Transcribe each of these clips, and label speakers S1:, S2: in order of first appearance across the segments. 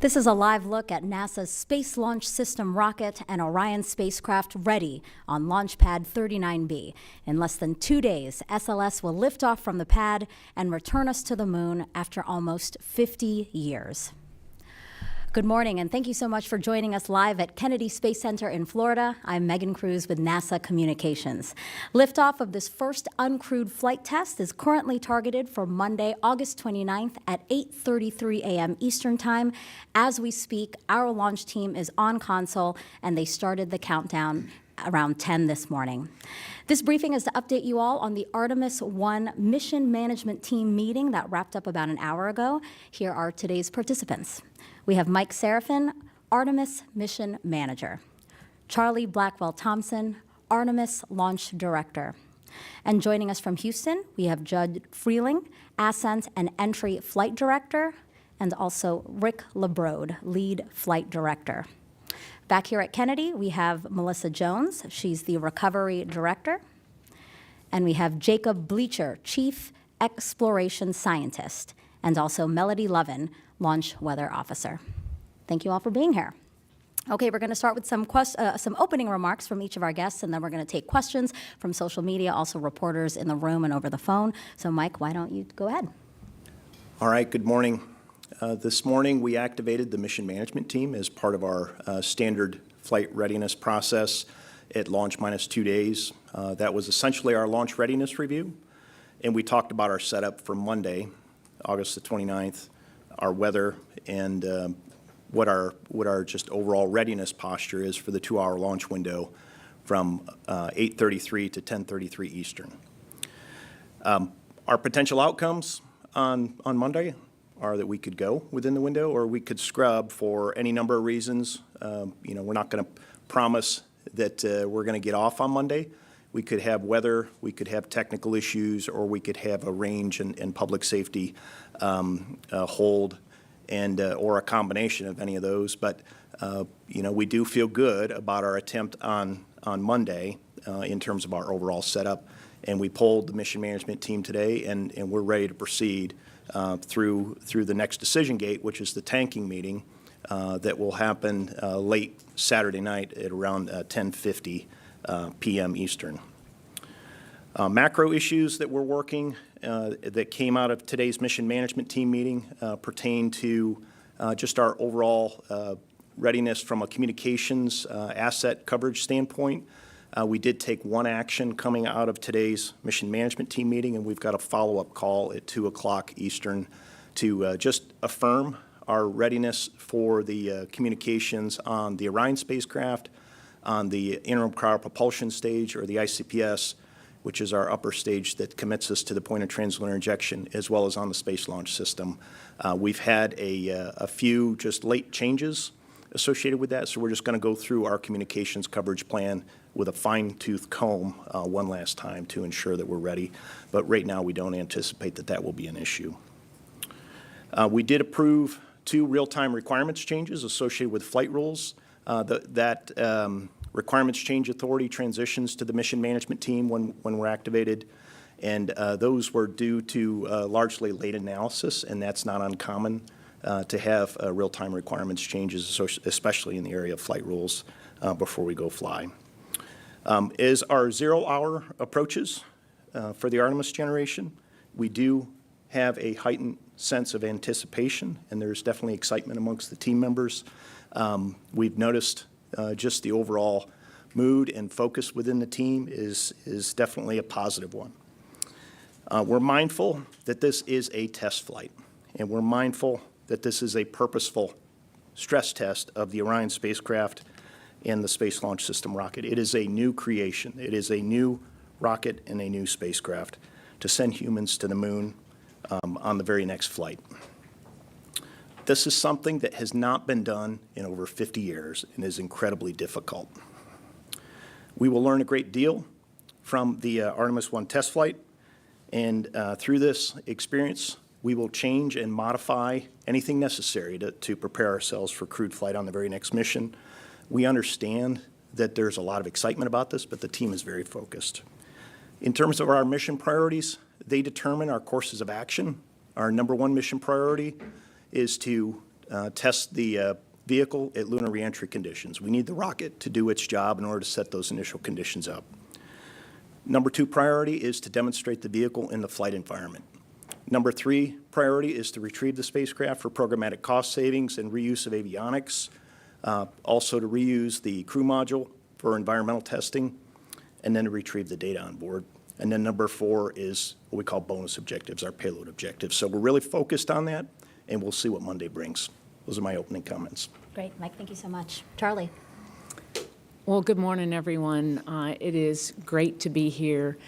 S1: This is a live look at NASA's Space Launch System rocket and Orion spacecraft ready on Launch Pad 39B. In less than 2 days, SLS will lift off from the pad and return us to the moon after almost 50 years. Good morning, and thank you so much for joining us live at Kennedy Space Center in Florida. I'm Megan Cruz with NASA Communications. Liftoff of this first uncrewed flight test is currently targeted for Monday, August 29th at 8:33 a.m. Eastern Time. As we speak, our launch team is on console, and they started the countdown around 10 this morning. This briefing is to update you all on the Artemis 1 Mission Management Team meeting that wrapped up about an hour ago. Here are today's participants. We have Mike Serafin, Artemis Mission Manager, Charlie Blackwell-Thompson, Artemis Launch Director. And joining us from Houston, we have Judd Freeling, Ascent and Entry Flight Director, and also Rick LeBrode, Lead Flight Director. Back here at Kennedy, we have Melissa Jones. She's the Recovery Director. And we have Jacob Bleacher, Chief Exploration Scientist, and also Melody Lovin, Launch Weather Officer. Thank you all for being here. Okay, we're going to start with some opening remarks from each of our guests, and then we're going to take questions from social media, also reporters in the room and over the phone. So, Mike, why don't you go ahead?
S2: All right, good morning. This morning, we activated the mission management team as part of our standard flight readiness process at launch minus 2 days. That was essentially our launch readiness review, and we talked about our setup for Monday, August the 29th, our weather, and what our just overall readiness posture is for the 2-hour launch window from 8:33 to 10:33 Eastern. Our potential outcomes on Monday are that we could go within the window or we could scrub for any number of reasons. We're not going to promise that we're going to get off on Monday. We could have weather, we could have technical issues, or we could have a range and public safety hold, and or a combination of any of those. But we do feel good about our attempt on Monday in terms of our overall setup. And we polled the mission management team today, and we're ready to proceed through the next decision gate, which is the tanking meeting that will happen late Saturday night at around 10:50 p.m. Eastern. Macro issues that we're working that came out of today's mission management team meeting pertain to just our overall readiness from a communications asset coverage standpoint. We did take one action coming out of today's mission management team meeting, and we've got a follow-up call at 2 o'clock Eastern to just affirm our readiness for the communications on the Orion spacecraft, on the interim cryopropulsion stage, or the ICPS, which is our upper stage that commits us to the point of translunar injection, as well as on the Space Launch System. We've had a few just late changes associated with that, so we're just going to go through our communications coverage plan with a fine-tooth comb one last time to ensure that we're ready. But right now, we don't anticipate that will be an issue. We did approve 2 real-time requirements changes associated with flight rules. Requirements change authority transitions to the mission management team when we're activated, and those were due to largely late analysis, and that's not uncommon to have real-time requirements changes, especially in the area of flight rules before we go fly. As our 0-hour approaches for the Artemis generation, we do have a heightened sense of anticipation, and there's definitely excitement amongst the team members. We've noticed just the overall mood and focus within the team is definitely a positive one. We're mindful that this is a test flight, and we're mindful that this is a purposeful stress test of the Orion spacecraft and the Space Launch System rocket. It is a new creation. It is a new rocket and a new spacecraft to send humans to the moon on the very next flight. This is something that has not been done in over 50 years and is incredibly difficult. We will learn a great deal from the Artemis 1 test flight, and through this experience, we will change and modify anything necessary to prepare ourselves for crewed flight on the very next mission. We understand that there's a lot of excitement about this, but the team is very focused. In terms of our mission priorities, they determine our courses of action. Our number 1 mission priority is to test the vehicle at lunar reentry conditions. We need the rocket to do its job in order to set those initial conditions up. Number 2 priority is to demonstrate the vehicle in the flight environment. Number 3 priority is to retrieve the spacecraft for programmatic cost savings and reuse of avionics, also to reuse the crew module for environmental testing, and then to retrieve the data on board. And then number 4 is what we call bonus objectives, our payload objectives. So we're really focused on that, and we'll see what Monday brings. Those are my opening comments.
S1: Great, Mike, thank you so much. Charlie?
S3: Well, good morning, everyone. It is great to be here.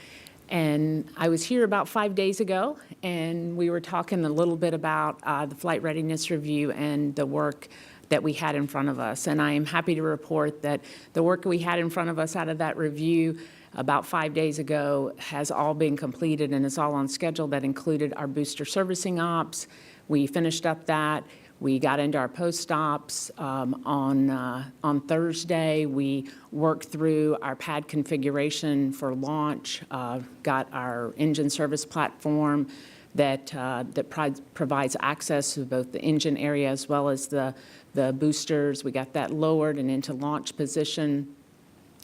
S3: And I was here about 5 days ago, and we were talking a little bit about the flight readiness review and the work that we had in front of us. And I am happy to report that the work we had in front of us out of that review about 5 days ago has all been completed and is all on schedule. That included our booster servicing ops. We finished up that. We got into our post-ops on Thursday. We worked through our pad configuration for launch, got our engine service platform that provides access to both the engine area as well as the boosters. We got that lowered and into launch position.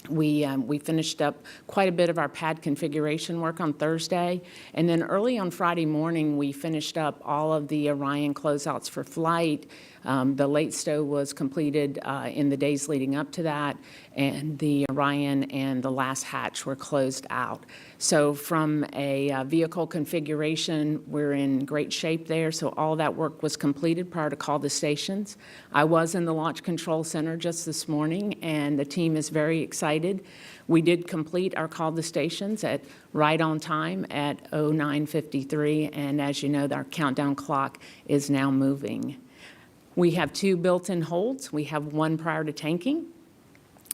S3: We finished up quite a bit of our pad configuration work on Thursday, and then early on Friday morning we finished up all of the Orion closeouts for flight. The late stow was completed in the days leading up to that, and the Orion and the last hatch were closed out. So from a vehicle configuration, we're in great shape there. So all that work was completed prior to call to stations. I was in the Launch Control Center just this morning, and the team is very excited. We did complete our call to stations at right on time at 09:53, and as you know, our countdown clock is now moving. We have 2 built-in holds. We have 1 prior to tanking,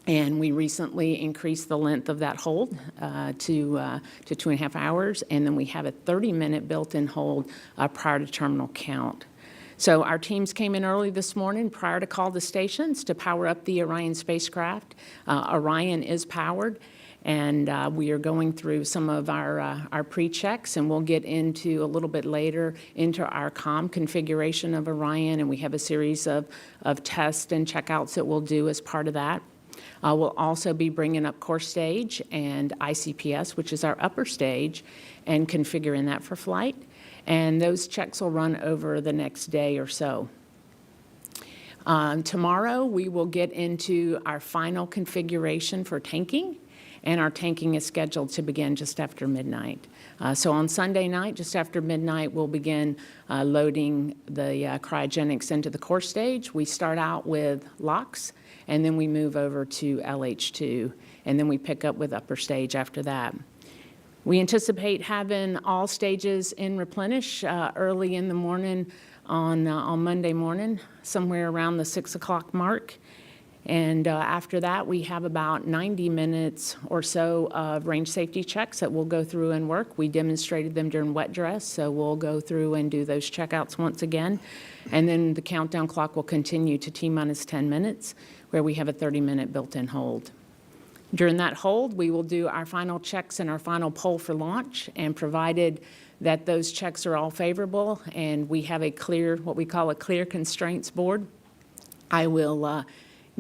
S3: and we recently increased the length of that hold to 2.5 hours, and then we have a 30-minute built-in hold prior to terminal count. So our teams came in early this morning prior to call to stations to power up the Orion spacecraft. Orion is powered, and we are going through some of our pre-checks, and we'll get into a little bit later into our comm configuration of Orion, and we have a series of tests and checkouts that we'll do as part of that. We'll also be bringing up core stage and ICPS, which is our upper stage, and configuring that for flight. And those checks will run over the next day or so. Tomorrow, we will get into our final configuration for tanking, and our tanking is scheduled to begin just after midnight. So on Sunday night, just after midnight, we'll begin loading the cryogenics into the core stage. We start out with LOX, and then we move over to LH2, and then we pick up with upper stage after that. We anticipate having all stages in replenish early in the morning on Monday morning, somewhere around the 6 o'clock mark. And after that, we have about 90 minutes or so of range safety checks that we'll go through and work. We demonstrated them during wet dress, so we'll go through and do those checkouts once again. And then the countdown clock will continue to T-minus 10 minutes, where we have a 30-minute built-in hold. During that hold, we will do our final checks and our final poll for launch, and provided that those checks are all favorable and we have a clear, what we call a clear constraints board, I will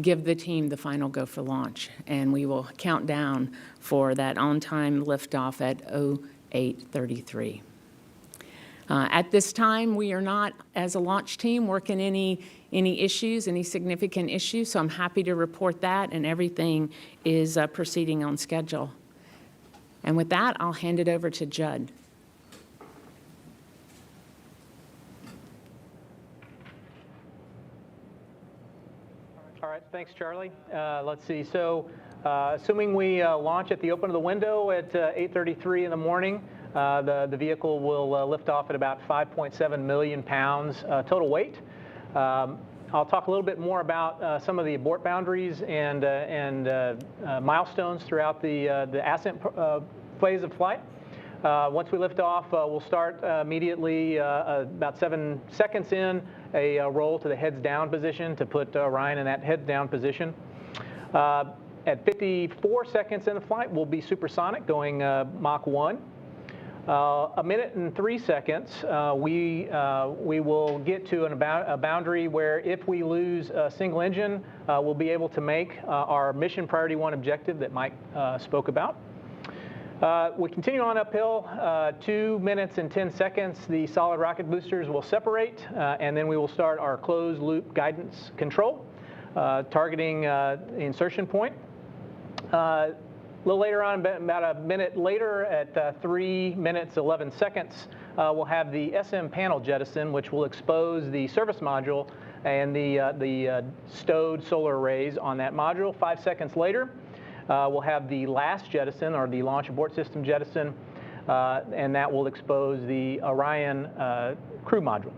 S3: give the team the final go for launch, and we will count down for that on-time liftoff at 08:33. At this time, we are not, as a launch team, working any issues, any significant issues, so I'm happy to report that, and everything is proceeding on schedule. And with that, I'll hand it over to Judd.
S4: All right, thanks, Charlie. Let's see. So, assuming we launch at the open of the window at 8:33 in the morning, the vehicle will lift off at about 5.7 million pounds total weight. I'll talk a little bit more about some of the abort boundaries and milestones throughout the Ascent phase of flight. Once we lift off, we'll start immediately, about 7 seconds in, a roll to the heads down position to put Orion in that heads down position. At 54 seconds in the flight, we'll be supersonic, going Mach 1. A minute and 3 seconds, we will get to a boundary where if we lose a single engine, we'll be able to make our mission priority 1 objective that Mike spoke about. We continue on uphill, 2 minutes and 10 seconds, the solid rocket boosters will separate, and then we will start our closed loop guidance control, targeting the insertion point. A little later on, about a minute later, at 3 minutes 11 seconds, we'll have the SM panel jettison, which will expose the service module and the stowed solar arrays on that module. 5 seconds later, we'll have the last jettison, or the launch abort system jettison, and that will expose the Orion crew module.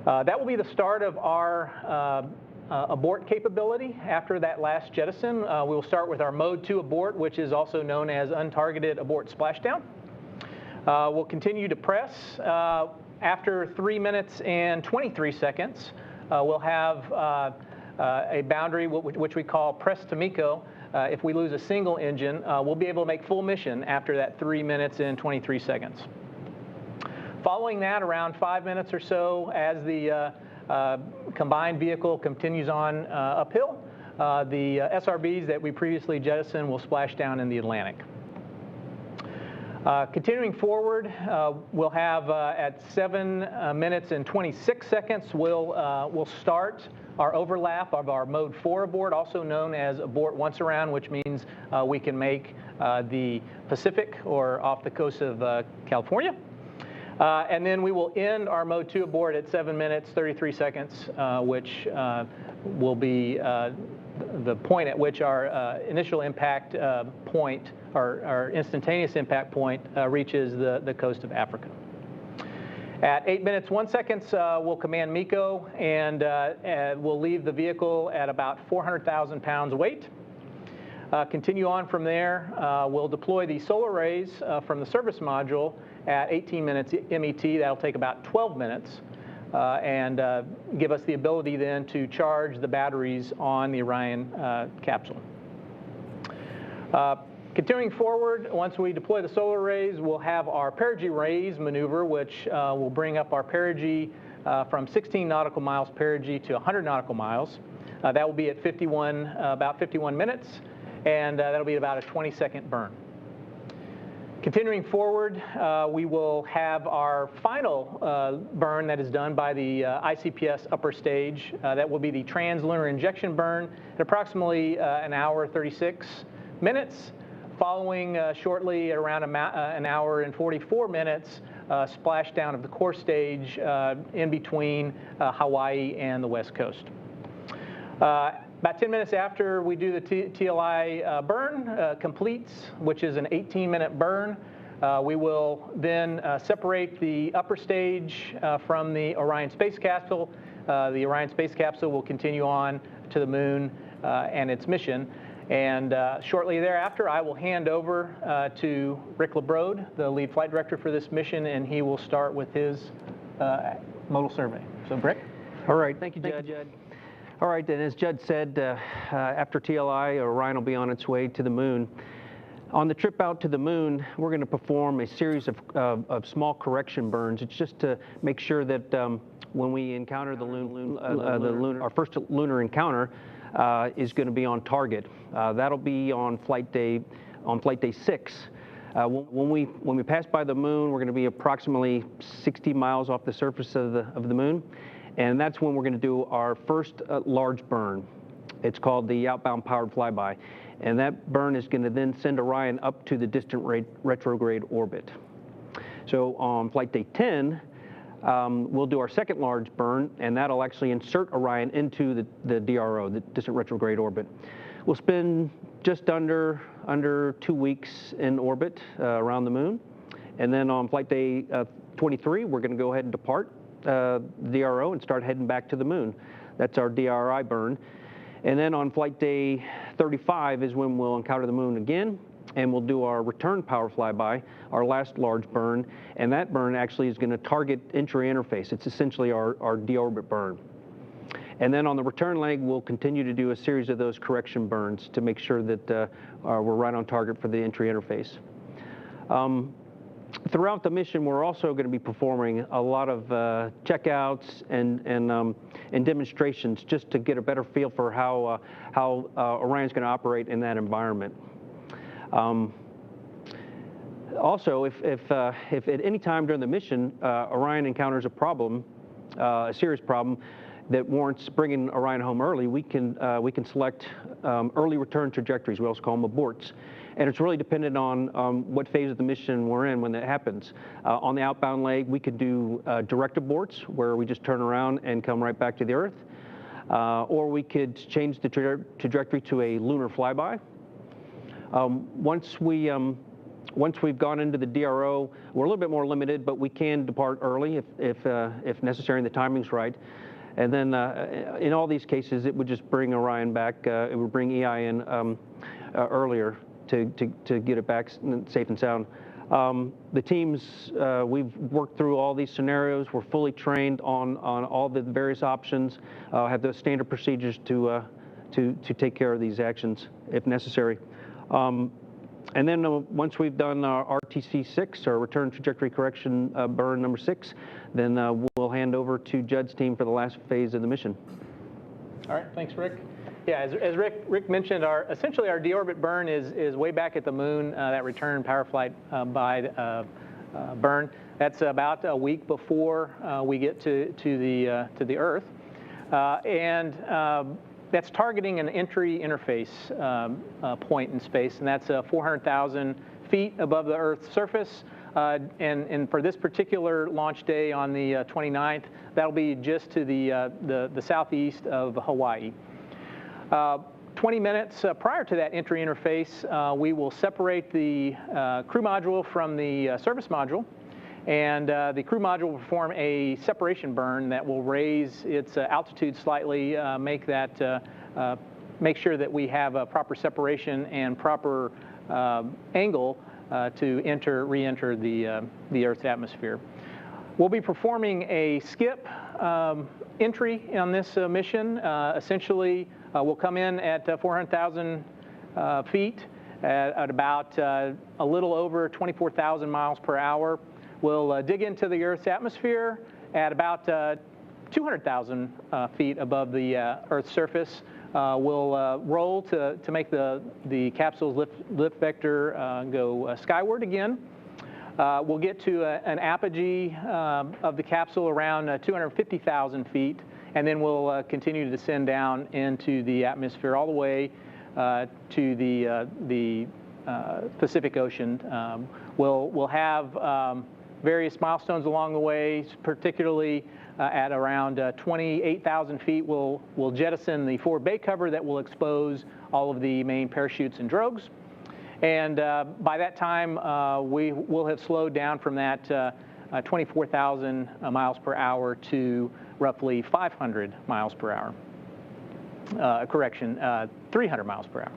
S4: That will be the start of our abort capability. After that last jettison, we will start with our Mode 2 abort, which is also known as untargeted abort splashdown. We'll continue to press. After 3 minutes and 23 seconds, we'll have a boundary which we call press to MECO. If we lose a single engine, we'll be able to make full mission after that 3 minutes and 23 seconds. Following that, around 5 minutes or so, as the combined vehicle continues on uphill, the SRBs that we previously jettisoned will splash down in the Atlantic. Continuing forward, we'll have at 7 minutes and 26 seconds, we'll start our overlap of our Mode 4 abort, also known as abort once around, which means we can make the Pacific or off the coast of California. And then we will end our Mode 2 abort at 7 minutes, 33 seconds, which will be the point at which our initial impact point, our instantaneous impact point, reaches the coast of Africa. At 8 minutes, 1 second, we'll command MECO, and we'll leave the vehicle at about 400,000 pounds weight. Continue on from there. We'll deploy the solar arrays from the service module at 18 minutes MET. That'll take about 12 minutes and give us the ability then to charge the batteries on the Orion capsule. Continuing forward, once we deploy the solar arrays, we'll have our perigee raise maneuver, which will bring up our perigee from 16 nautical miles perigee to 100 nautical miles. That will be at about 51 minutes, and that'll be about a 20-second burn. Continuing forward, we will have our final burn that is done by the ICPS upper stage. That will be the translunar injection burn at approximately an hour 36 minutes, following shortly at around an hour and 44 minutes splashdown of the core stage in between Hawaii and the West Coast. About 10 minutes after we do the TLI burn completes, which is an 18-minute burn, we will then separate the upper stage from the Orion space capsule. The Orion space capsule will continue on to the moon and its mission. And shortly thereafter, I will hand over to Rick LeBrode, the lead flight director for this mission, and he will start with his modal survey. So, Rick?
S5: All right. Thank you, Judd. All right, and as Judd said, after TLI, Orion will be on its way to the moon. On the trip out to the moon, we're going to perform a series of small correction burns. It's just to make sure that when we encounter our first lunar encounter is going to be on target. That'll be on flight day 6. When we pass by the moon, we're going to be approximately 60 miles off the surface of the moon. And that's when we're going to do our first large burn. It's called the outbound powered flyby. And that burn is going to then send Orion up to the distant retrograde orbit. So on flight day 10, we'll do our second large burn, and that'll actually insert Orion into the DRO, the distant retrograde orbit. We'll spend just under 2 weeks in orbit around the moon. And then on flight day 23, we're going to go ahead and depart DRO and start heading back to the moon. That's our DRI burn. And then on flight day 35 is when we'll encounter the moon again, and we'll do our return power flyby, our last large burn, and that burn actually is going to target entry interface. It's essentially our deorbit burn. And then on the return leg, we'll continue to do a series of those correction burns to make sure that we're right on target for the entry interface. Throughout the mission, we're also going to be performing a lot of checkouts and demonstrations just to get a better feel for how Orion's going to operate in that environment. Also, if at any time during the mission Orion encounters a problem, a serious problem that warrants bringing Orion home early, we can select early return trajectories. We also call them aborts. And it's really dependent on what phase of the mission we're in when that happens. On the outbound leg, we could do direct aborts, where we just turn around and come right back to the Earth. Or we could change the trajectory to a lunar flyby. Once we've gone into the DRO, we're a little bit more limited, but we can depart early if necessary and the timing's right. And then in all these cases, it would just bring Orion back. It would bring EI in earlier to get it back safe and sound. The teams, we've worked through all these scenarios. We're fully trained on all the various options, have the standard procedures to take care of these actions if necessary. And then once we've done our RTC 6, or Return Trajectory Correction burn number 6, then we'll hand over to Judd's team for the last phase of the mission.
S4: All right, thanks, Rick. Yeah, as Rick mentioned, essentially our deorbit burn is way back at the moon. That return power flight by burn. That's about a week before we get to the Earth, and that's targeting an entry interface point in space, and that's 400,000 feet above the Earth's surface. And for this particular launch day on the 29th, that'll be just to the southeast of Hawaii. 20 minutes prior to that entry interface, we will separate the crew module from the service module, and the crew module will perform a separation burn that will raise its altitude slightly, make sure that we have a proper separation and proper angle to re-enter the Earth's atmosphere. We'll be performing a skip entry on this mission. Essentially, we'll come in at 400,000 feet at about a little over 24,000 miles per hour. We'll dig into the Earth's atmosphere at about 200,000 feet above the Earth's surface. We'll roll to make the capsule's lift vector go skyward again. We'll get to an apogee of the capsule around 250,000 feet, and then we'll continue to descend down into the atmosphere all the way to the Pacific Ocean. We'll have various milestones along the way, particularly at around 28,000 feet. We'll jettison the forward bay cover that will expose all of the main parachutes and drogues. And by that time, we will have slowed down from that 24,000 miles per hour to roughly 500 miles per hour. 300 miles per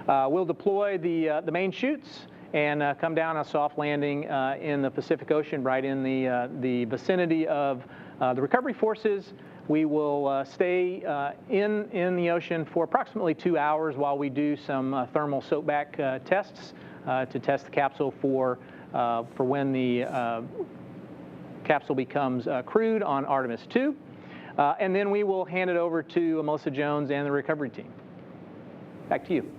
S4: hour. We'll deploy the main chutes and come down a soft landing in the Pacific Ocean, right in the vicinity of the recovery forces. We will stay in the ocean for approximately 2 hours while we do some thermal soakback tests to test the capsule for when the capsule becomes crewed on Artemis 2. And then we will hand it over to Melissa Jones and the recovery team. Back to you.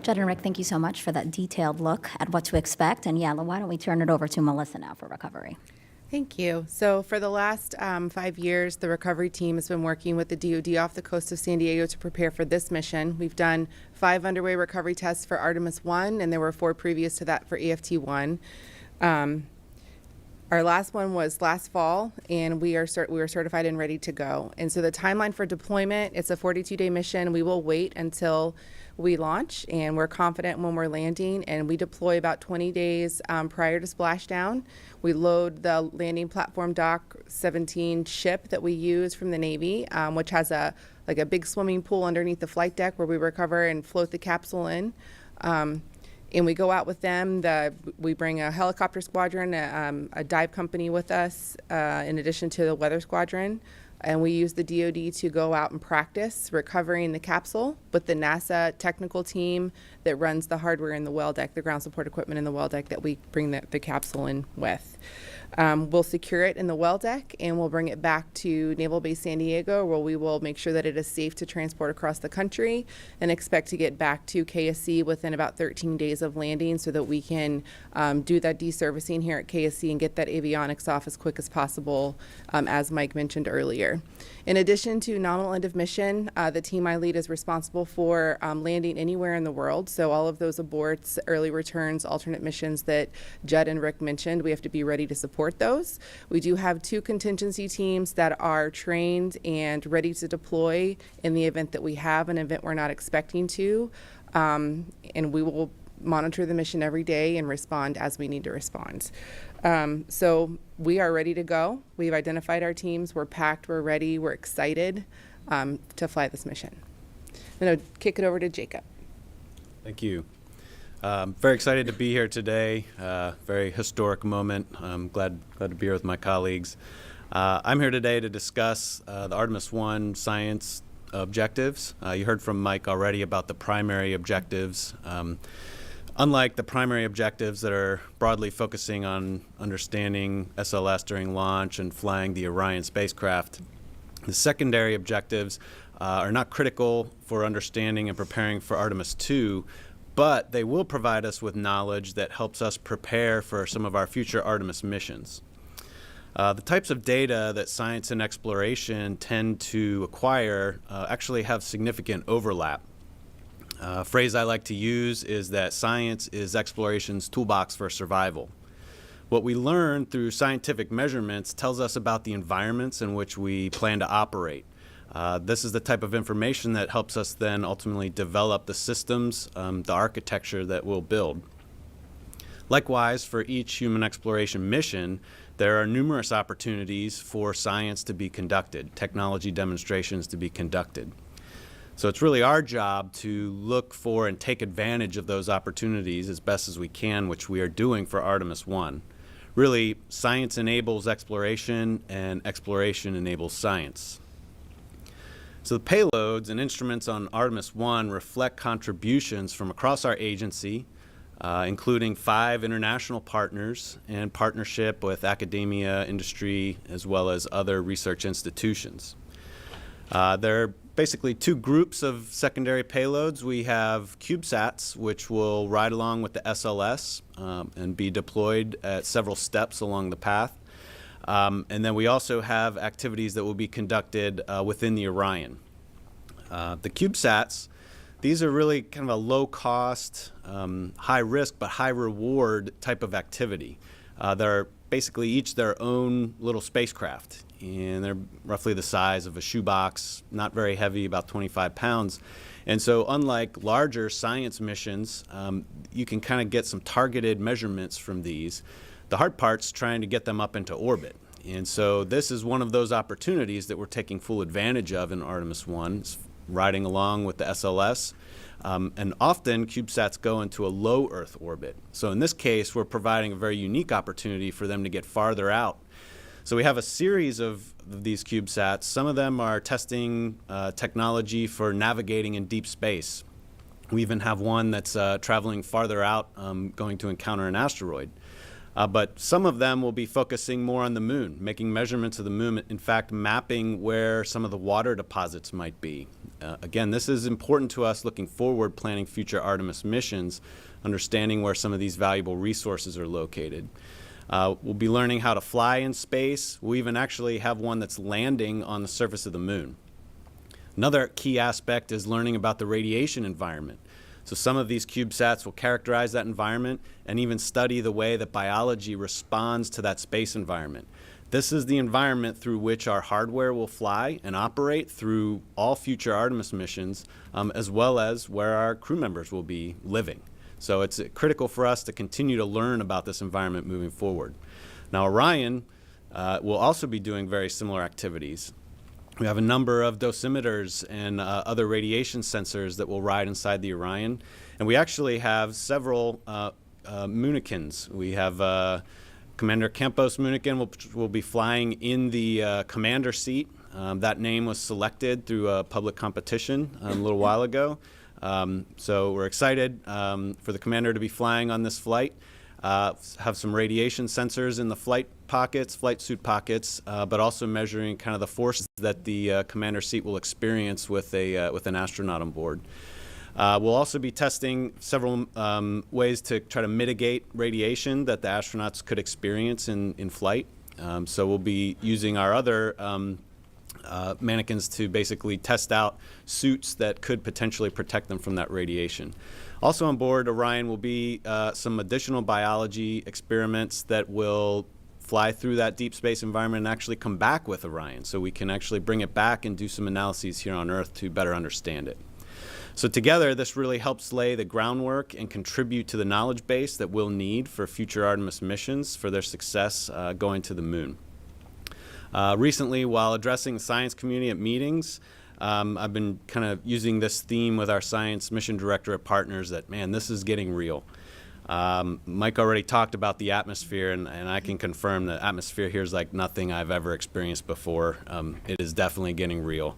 S1: Judd and Rick, thank you so much for that detailed look at what to expect. And Yala, why don't we turn it over to Melissa now for recovery?
S6: Thank you. So for the last 5 years, the recovery team has been working with the DoD off the coast of San Diego to prepare for this mission. We've done 5 underway recovery tests for Artemis 1, and there were 4 previous to that for EFT-1. Our last one was last fall, and we were certified and ready to go. And so the timeline for deployment, it's a 42-day mission. We will wait until we launch, and we're confident when we're landing, and we deploy about 20 days prior to splashdown. We load the landing platform Dock 17 ship that we use from the Navy, which has a big swimming pool underneath the flight deck where we recover and float the capsule in. And we go out with them. We bring a helicopter squadron, a dive company with us, in addition to the weather squadron. And we use the DoD to go out and practice recovering the capsule with the NASA technical team that runs the hardware in the well deck, the ground support equipment in the well deck that we bring the capsule in with. We'll secure it in the well deck and we'll bring it back to Naval Base San Diego, where we will make sure that it is safe to transport across the country, and expect to get back to KSC within about 13 days of landing so that we can do that deservicing here at KSC and get that avionics off as quick as possible, as Mike mentioned earlier. In addition to nominal end of mission, the team I lead is responsible for landing anywhere in the world. So all of those aborts, early returns, alternate missions that Judd and Rick mentioned, we have to be ready to support those. We do have 2 contingency teams that are trained and ready to deploy in the event that we have an event we're not expecting to. And we will monitor the mission every day and respond as we need to respond. So we are ready to go. We've identified our teams. We're packed. We're ready. We're excited to fly this mission. I'm going to kick it over to Jacob.
S7: Thank you. Very excited to be here today. Very historic moment. I'm glad to be here with my colleagues. I'm here today to discuss the Artemis 1 science objectives. You heard from Mike already about the primary objectives. Unlike the primary objectives that are broadly focusing on understanding SLS during launch and flying the Orion spacecraft, the secondary objectives are not critical for understanding and preparing for Artemis 2, but they will provide us with knowledge that helps us prepare for some of our future Artemis missions. The types of data that science and exploration tend to acquire actually have significant overlap. A phrase I like to use is that science is exploration's toolbox for survival. What we learn through scientific measurements tells us about the environments in which we plan to operate. This is the type of information that helps us then ultimately develop the systems, the architecture that we'll build. Likewise, for each human exploration mission, there are numerous opportunities for science to be conducted, technology demonstrations to be conducted. So it's really our job to look for and take advantage of those opportunities as best as we can, which we are doing for Artemis 1. Really, science enables exploration and exploration enables science. So the payloads and instruments on Artemis 1 reflect contributions from across our agency, including 5 international partners and partnership with academia, industry, as well as other research institutions. There are basically 2 groups of secondary payloads. We have CubeSats, which will ride along with the SLS and be deployed at several steps along the path. And then we also have activities that will be conducted within the Orion. The CubeSats, these are really kind of a low-cost, high-risk but high-reward type of activity. They're basically each their own little spacecraft, and they're roughly the size of a shoebox, not very heavy, about 25 pounds. And so unlike larger science missions, you can kind of get some targeted measurements from these. The hard part's trying to get them up into orbit. And so this is one of those opportunities that we're taking full advantage of in Artemis 1, it's riding along with the SLS. And often CubeSats go into a low Earth orbit. So in this case, we're providing a very unique opportunity for them to get farther out. So we have a series of these CubeSats. Some of them are testing technology for navigating in deep space. We even have one that's traveling farther out, going to encounter an asteroid. But some of them will be focusing more on the moon, making measurements of the moon, in fact, mapping where some of the water deposits might be. Again, this is important to us looking forward, planning future Artemis missions, understanding where some of these valuable resources are located. We'll be learning how to fly in space. We even actually have one that's landing on the surface of the moon. Another key aspect is learning about the radiation environment. So some of these CubeSats will characterize that environment and even study the way that biology responds to that space environment. This is the environment through which our hardware will fly and operate through all future Artemis missions, as well as where our crew members will be living. So it's critical for us to continue to learn about this environment moving forward. Now, Orion will also be doing very similar activities. We have a number of dosimeters and other radiation sensors that will ride inside the Orion. And we actually have several Moonikins. We have Commander Campos Moonikin will be flying in the commander seat. That name was selected through a public competition a little while ago. So we're excited for the commander to be flying on this flight. Have some radiation sensors in the flight suit pockets, but also measuring kind of the forces that the commander seat will experience with an astronaut on board. We'll also be testing several ways to try to mitigate radiation that the astronauts could experience in flight. So we'll be using our other mannequins to basically test out suits that could potentially protect them from that radiation. Also on board Orion will be some additional biology experiments that will fly through that deep space environment and actually come back with Orion, so we can actually bring it back and do some analyses here on Earth to better understand it. So together, this really helps lay the groundwork and contribute to the knowledge base that we'll need for future Artemis missions for their success going to the moon. Recently, while addressing the science community at meetings, I've been kind of using this theme with our science mission director at Partners that, man, this is getting real. Mike already talked about the atmosphere, and I can confirm the atmosphere here is like nothing I've ever experienced before. It is definitely getting real.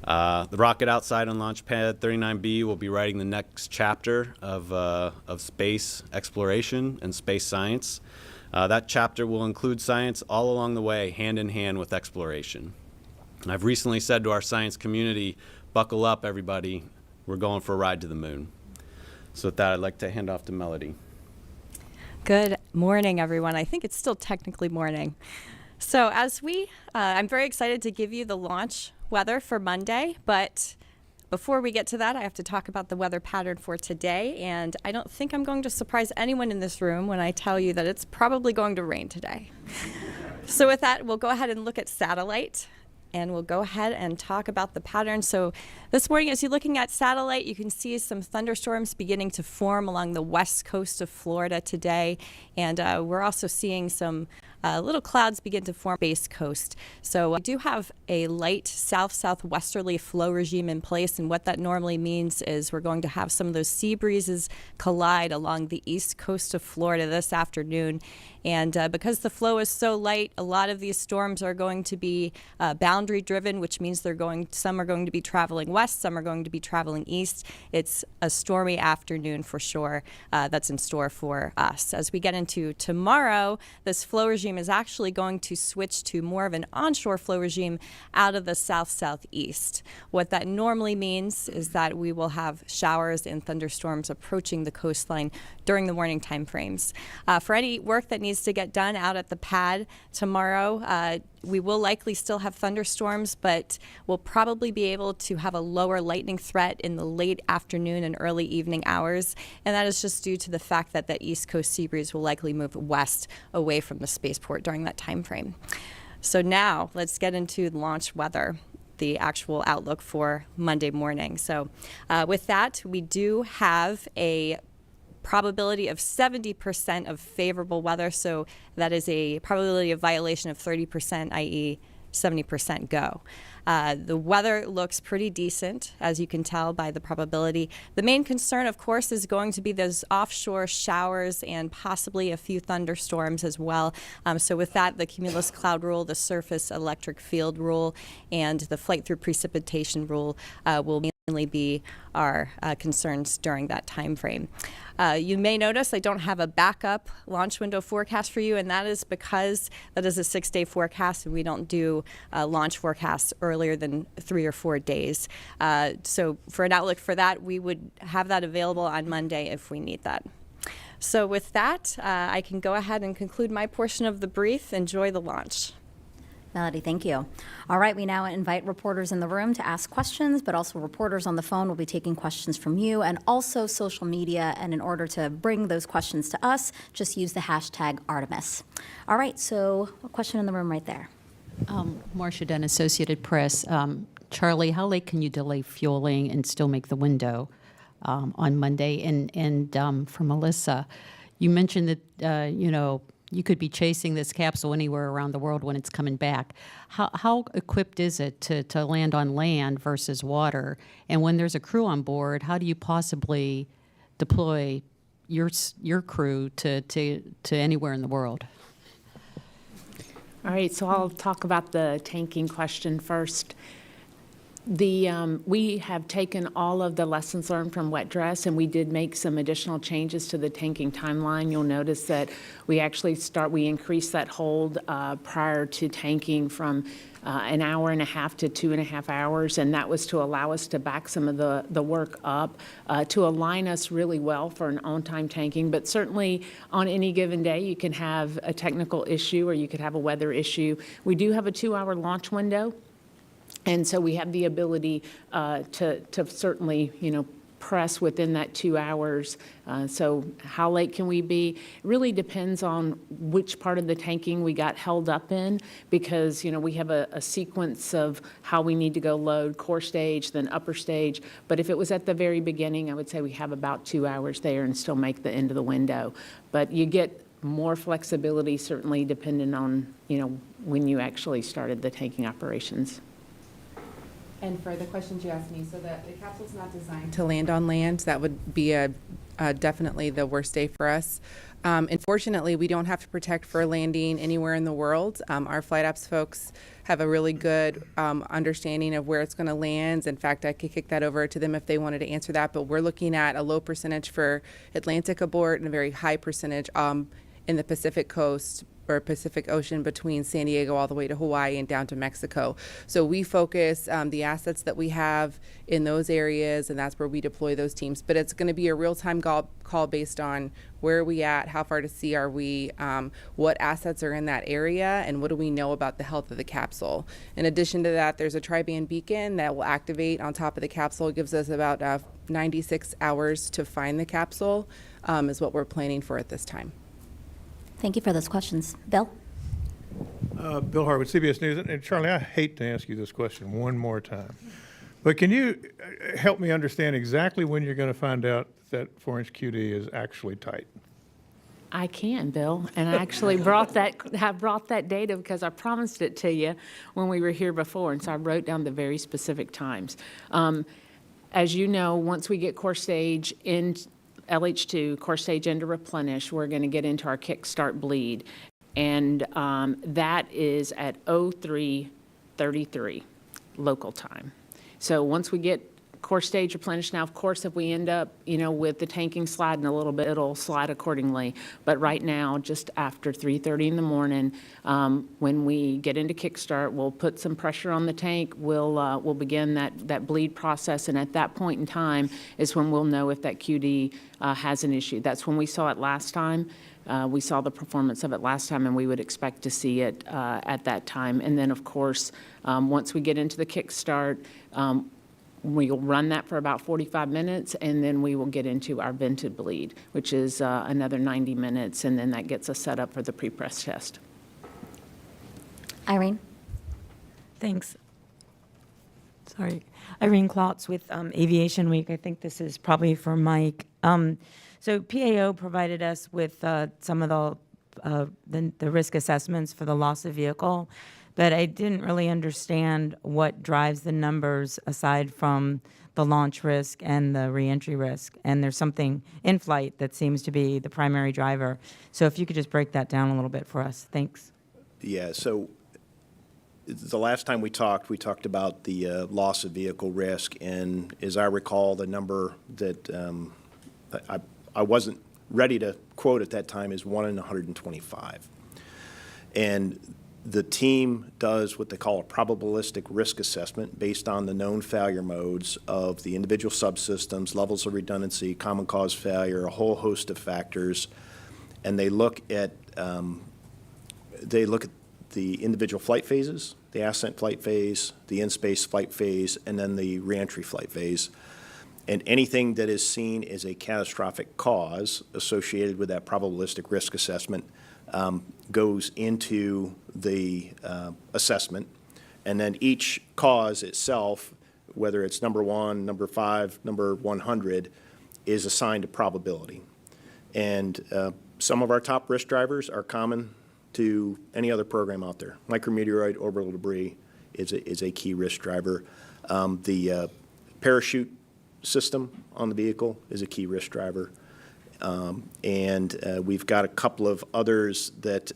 S7: The rocket outside on Launch Pad 39B will be writing the next chapter of space exploration and space science. That chapter will include science all along the way, hand in hand with exploration. I've recently said to our science community, buckle up, everybody. We're going for a ride to the moon. So with that, I'd like to hand off to Melody.
S8: Good morning, everyone. I think it's still technically morning. So I'm very excited to give you the launch weather for Monday, but before we get to that, I have to talk about the weather pattern for today, and I don't think I'm going to surprise anyone in this room when I tell you that it's probably going to rain today. So with that, we'll go ahead and look at satellite, and we'll go ahead and talk about the pattern. So this morning, as you're looking at satellite, you can see some thunderstorms beginning to form along the west coast of Florida today, and we're also seeing some little clouds begin to form base coast. So we do have a light south-southwesterly flow regime in place, and what that normally means is we're going to have some of those sea breezes collide along the east coast of Florida this afternoon. And because the flow is so light, a lot of these storms are going to be boundary driven, which means some are going to be traveling west, some are going to be traveling east. It's a stormy afternoon for sure that's in store for us. As we get into tomorrow, this flow regime is actually going to switch to more of an onshore flow regime out of the south-southeast. What that normally means is that we will have showers and thunderstorms approaching the coastline during the morning time frames. For any work that needs to get done out at the pad tomorrow, we will likely still have thunderstorms, but we'll probably be able to have a lower lightning threat in the late afternoon and early evening hours, and that is just due to the fact that the east coast sea breeze will likely move west away from the spaceport during that time frame. So now let's get into the launch weather, the actual outlook for Monday morning. So with that, we do have a probability of 70% of favorable weather, so that is a probability of violation of 30%, i.e. 70% go. The weather looks pretty decent, as you can tell by the probability. The main concern, of course, is going to be those offshore showers and possibly a few thunderstorms as well. So with that, the cumulus cloud rule, the surface electric field rule, and the flight through precipitation rule will mainly be our concerns during that time frame. You may notice I don't have a backup launch window forecast for you, and that is because that is a 6-day forecast, and we don't do launch forecasts earlier than 3 or 4 days. So for an outlook for that, we would have that available on Monday if we need that. So with that, I can go ahead and conclude my portion of the brief. Enjoy the launch.
S1: Melody, thank you. All right, we now invite reporters in the room to ask questions, but also reporters on the phone will be taking questions from you and also social media. And in order to bring those questions to us, just use the hashtag Artemis. All right, so a question in the room right there.
S9: Marcia Dunn, Associated Press. Charlie, how late can you delay fueling and still make the window on Monday? And for Melissa, you mentioned that, you could be chasing this capsule anywhere around the world when it's coming back. How equipped is it to land on land versus water? And when there's a crew on board, how do you possibly deploy your crew to anywhere in the world?
S3: All right, so I'll talk about the tanking question first. We have taken all of the lessons learned from wet dress, and we did make some additional changes to the tanking timeline. You'll notice that we actually we increased that hold prior to tanking from an hour and a half to 2.5 hours, and that was to allow us to back some of the work up to align us really well for an on-time tanking. But certainly on any given day, you can have a technical issue or you could have a weather issue. We do have a 2-hour launch window. And so we have the ability to certainly, press within that 2 hours. So how late can we be? It really depends on which part of the tanking we got held up in, because, we have a sequence of how we need to go load, core stage, then upper stage. But if it was at the very beginning, I would say we have about 2 hours there and still make the end of the window. But you get more flexibility, certainly, depending on, when you actually started the tanking operations.
S6: And for the questions you asked me, so the capsule's not designed to land on land. That would be definitely the worst day for us. Unfortunately, we don't have to protect for landing anywhere in the world. Our flight ops folks have a really good understanding of where it's going to land. In fact, I could kick that over to them if they wanted to answer that. But we're looking at a low percentage for Atlantic abort and a very high percentage in the Pacific coast or Pacific Ocean between San Diego all the way to Hawaii and down to Mexico. So we focus the assets that we have in those areas, and that's where we deploy those teams. But it's going to be a real-time call based on where are we at, how far to sea are we, what assets are in that area, and what do we know about the health of the capsule. In addition to that, there's a tri-band beacon that will activate on top of the capsule. It gives us about 96 hours to find the capsule, is what we're planning for at this time.
S1: Thank you for those questions. Bill?
S10: Bill Harwood, CBS News. And Charlie, I hate to ask you this question one more time, but can you help me understand exactly when you're going to find out that 4-inch QD is actually tight?
S3: I can, Bill, and I actually brought that data because I promised it to you when we were here before, and so I wrote down the very specific times. As you know, once we get core stage in LH2, core stage into replenish, we're going to get into our kickstart bleed, and that is at 03:33 local time. So once we get core stage replenished, now of course if we end up with the tanking sliding a little bit, it'll slide accordingly. But right now, just after 3:30 in the morning, when we get into kickstart, we'll put some pressure on the tank. We'll begin that bleed process, and at that point in time is when we'll know if that QD has an issue. That's when we saw it last time. We saw the performance of it last time, and we would expect to see it at that time. And then, of course, once we get into the kickstart, we'll run that for about 45 minutes, and then we will get into our vented bleed, which is another 90 minutes, and then that gets us set up for the pre-press test.
S1: Irene?
S11: Thanks. Sorry. Irene Klotz with Aviation Week. I think this is probably for Mike. So PAO provided us with some of the risk assessments for the loss of vehicle, but I didn't really understand what drives the numbers aside from the launch risk and the reentry risk. And there's something in flight that seems to be the primary driver. So if you could just break that down a little bit for us. Thanks.
S2: Yeah, so the last time we talked about the loss of vehicle risk, and as I recall, the number that I wasn't ready to quote at that time is 1 in 125. And the team does what they call a probabilistic risk assessment based on the known failure modes of the individual subsystems, levels of redundancy, common cause failure, a whole host of factors, and they look at the individual flight phases, the ascent flight phase, the in-space flight phase, and then the reentry flight phase. And anything that is seen as a catastrophic cause associated with that probabilistic risk assessment goes into the assessment. And then each cause itself, whether it's number 1, number 5, number 100, is assigned a probability. And some of our top risk drivers are common to any other program out there. Micrometeoroid orbital debris is a key risk driver. The parachute system on the vehicle is a key risk driver. And we've got a couple of others that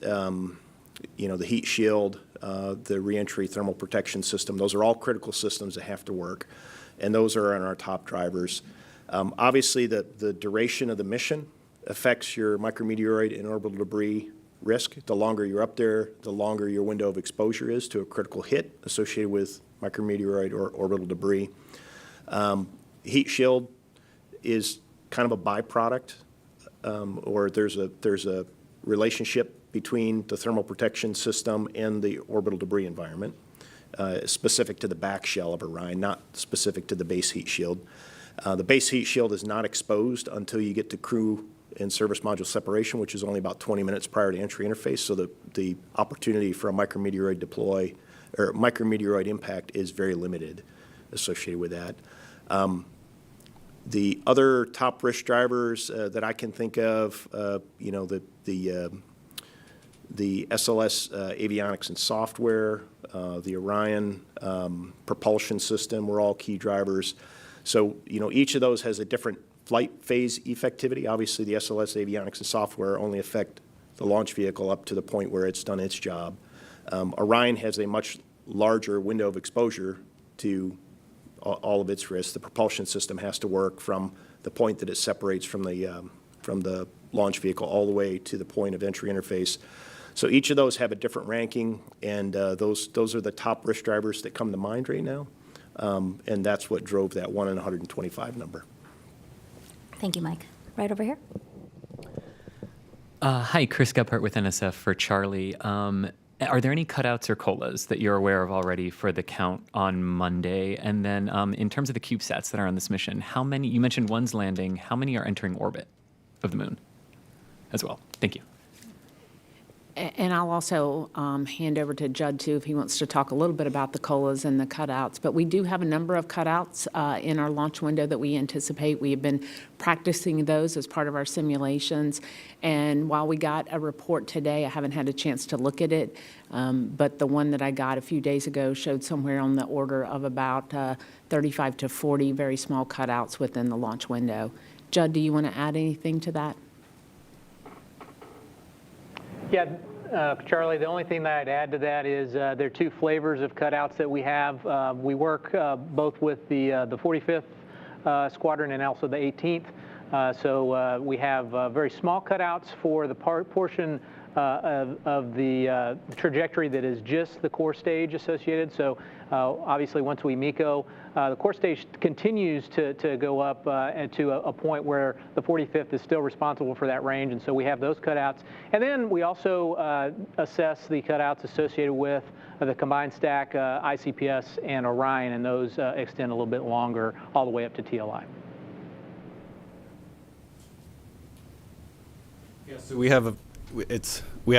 S2: the heat shield, the reentry thermal protection system. Those are all critical systems that have to work, and those are our top drivers. Obviously, the duration of the mission affects your micrometeoroid and orbital debris risk. The longer you're up there, the longer your window of exposure is to a critical hit associated with micrometeoroid or orbital debris. Heat shield is kind of a byproduct, or there's a relationship between the thermal protection system and the orbital debris environment, specific to the back shell of Orion, not specific to the base heat shield. The base heat shield is not exposed until you get to crew and service module separation, which is only about 20 minutes prior to entry interface. So the opportunity for a micrometeoroid deploy or micrometeoroid impact is very limited associated with that. The other top risk drivers that I can think of, the SLS avionics and software, the Orion propulsion system were all key drivers. So, each of those has a different flight phase effectivity. Obviously, the SLS avionics and software only affect the launch vehicle up to the point where it's done its job. Orion has a much larger window of exposure to all of its risks. The propulsion system has to work from the point that it separates from the launch vehicle all the way to the point of entry interface. So each of those have a different ranking, and those are the top risk drivers that come to mind right now. And that's what drove that 1 in 125 number.
S1: Thank you, Mike. Right over here.
S12: Hi, Chris Gephardt with NSF for Charlie. Are there any cutouts or COLAs that you're aware of already for the count on Monday? And then in terms of the CubeSats that are on this mission, how many, you mentioned one's landing, how many are entering orbit of the moon as well? Thank you.
S3: And I'll also hand over to Judd, too, if he wants to talk a little bit about the COLAs and the cutouts. But we do have a number of cutouts in our launch window that we anticipate. We have been practicing those as part of our simulations. And while we got a report today, I haven't had a chance to look at it. But the one that I got a few days ago showed somewhere on the order of about 35 to 40 very small cutouts within the launch window. Judd, do you want to add anything to that?
S4: Yeah, Charlie, the only thing that I'd add to that is there are two flavors of cutouts that we have. We work both with the 45th Squadron and also the 18th. So we have very small cutouts for the portion of the trajectory that is just the core stage associated. So obviously once we MECO, the core stage continues to go up to a point where the 45th is still responsible for that range, and so we have those cutouts. And then we also assess the cutouts associated with the combined stack, ICPS and Orion, and those extend a little bit longer all the way up to TLI.
S7: Yeah, so we have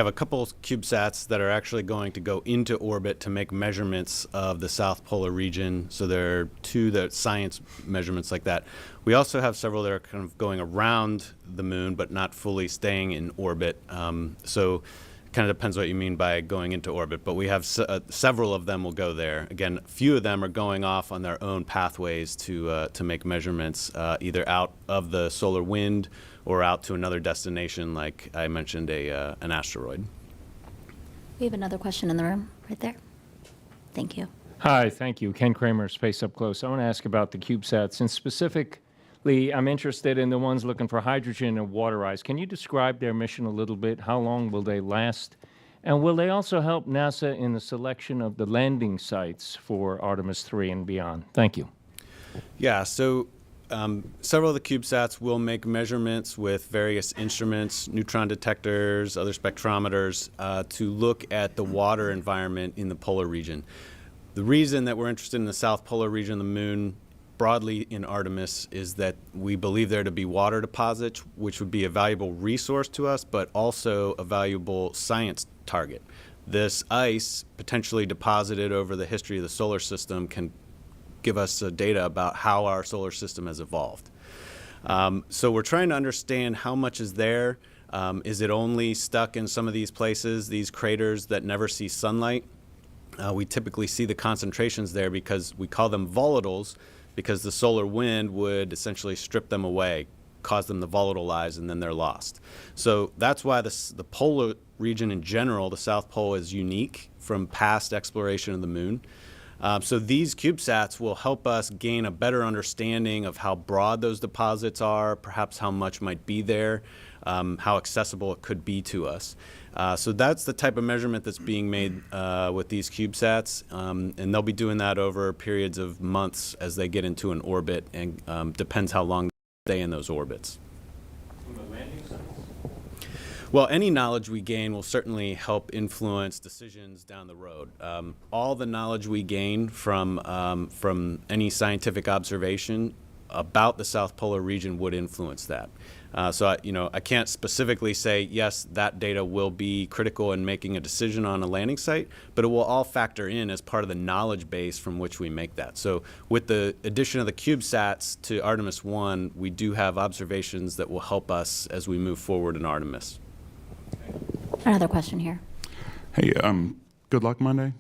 S7: a couple CubeSats that are actually going to go into orbit to make measurements of the South Polar region. So there are two science measurements like that. We also have several that are kind of going around the moon, but not fully staying in orbit. So it kind of depends what you mean by going into orbit. But we have several of them will go there. Again, a few of them are going off on their own pathways to make measurements, either out of the solar wind or out to another destination, like I mentioned, an asteroid.
S1: We have another question in the room, right there. Thank you.
S13: Hi, thank you. Ken Kramer, Space Up Close. I want to ask about the CubeSats, and specifically, I'm interested in the ones looking for hydrogen and water ice. Can you describe their mission a little bit? How long will they last? And will they also help NASA in the selection of the landing sites for Artemis 3 and beyond? Thank you.
S7: Yeah, so several of the CubeSats will make measurements with various instruments, neutron detectors, other spectrometers, to look at the water environment in the polar region. The reason that we're interested in the South Polar region of the moon broadly in Artemis is that we believe there to be water deposits, which would be a valuable resource to us, but also a valuable science target. This ice, potentially deposited over the history of the solar system, can give us data about how our solar system has evolved. So we're trying to understand how much is there. Is it only stuck in some of these places, these craters that never see sunlight? We typically see the concentrations there because we call them volatiles, because the solar wind would essentially strip them away, cause them to volatilize, and then they're lost. So that's why the polar region in general, the South Pole, is unique from past exploration of the moon. So these CubeSats will help us gain a better understanding of how broad those deposits are, perhaps how much might be there, how accessible it could be to us. So that's the type of measurement that's being made with these CubeSats, and they'll be doing that over periods of months as they get into an orbit, and depends how long they stay in those orbits. Well, any knowledge we gain will certainly help influence decisions down the road. All the knowledge we gain from any scientific observation about the South Polar region would influence that. So I can't specifically say, yes, that data will be critical in making a decision on a landing site, but it will all factor in as part of the knowledge base from which we make that. So with the addition of the CubeSats to Artemis 1, we do have observations that will help us as we move forward in Artemis.
S1: Another question here.
S14: Hey, good luck Monday.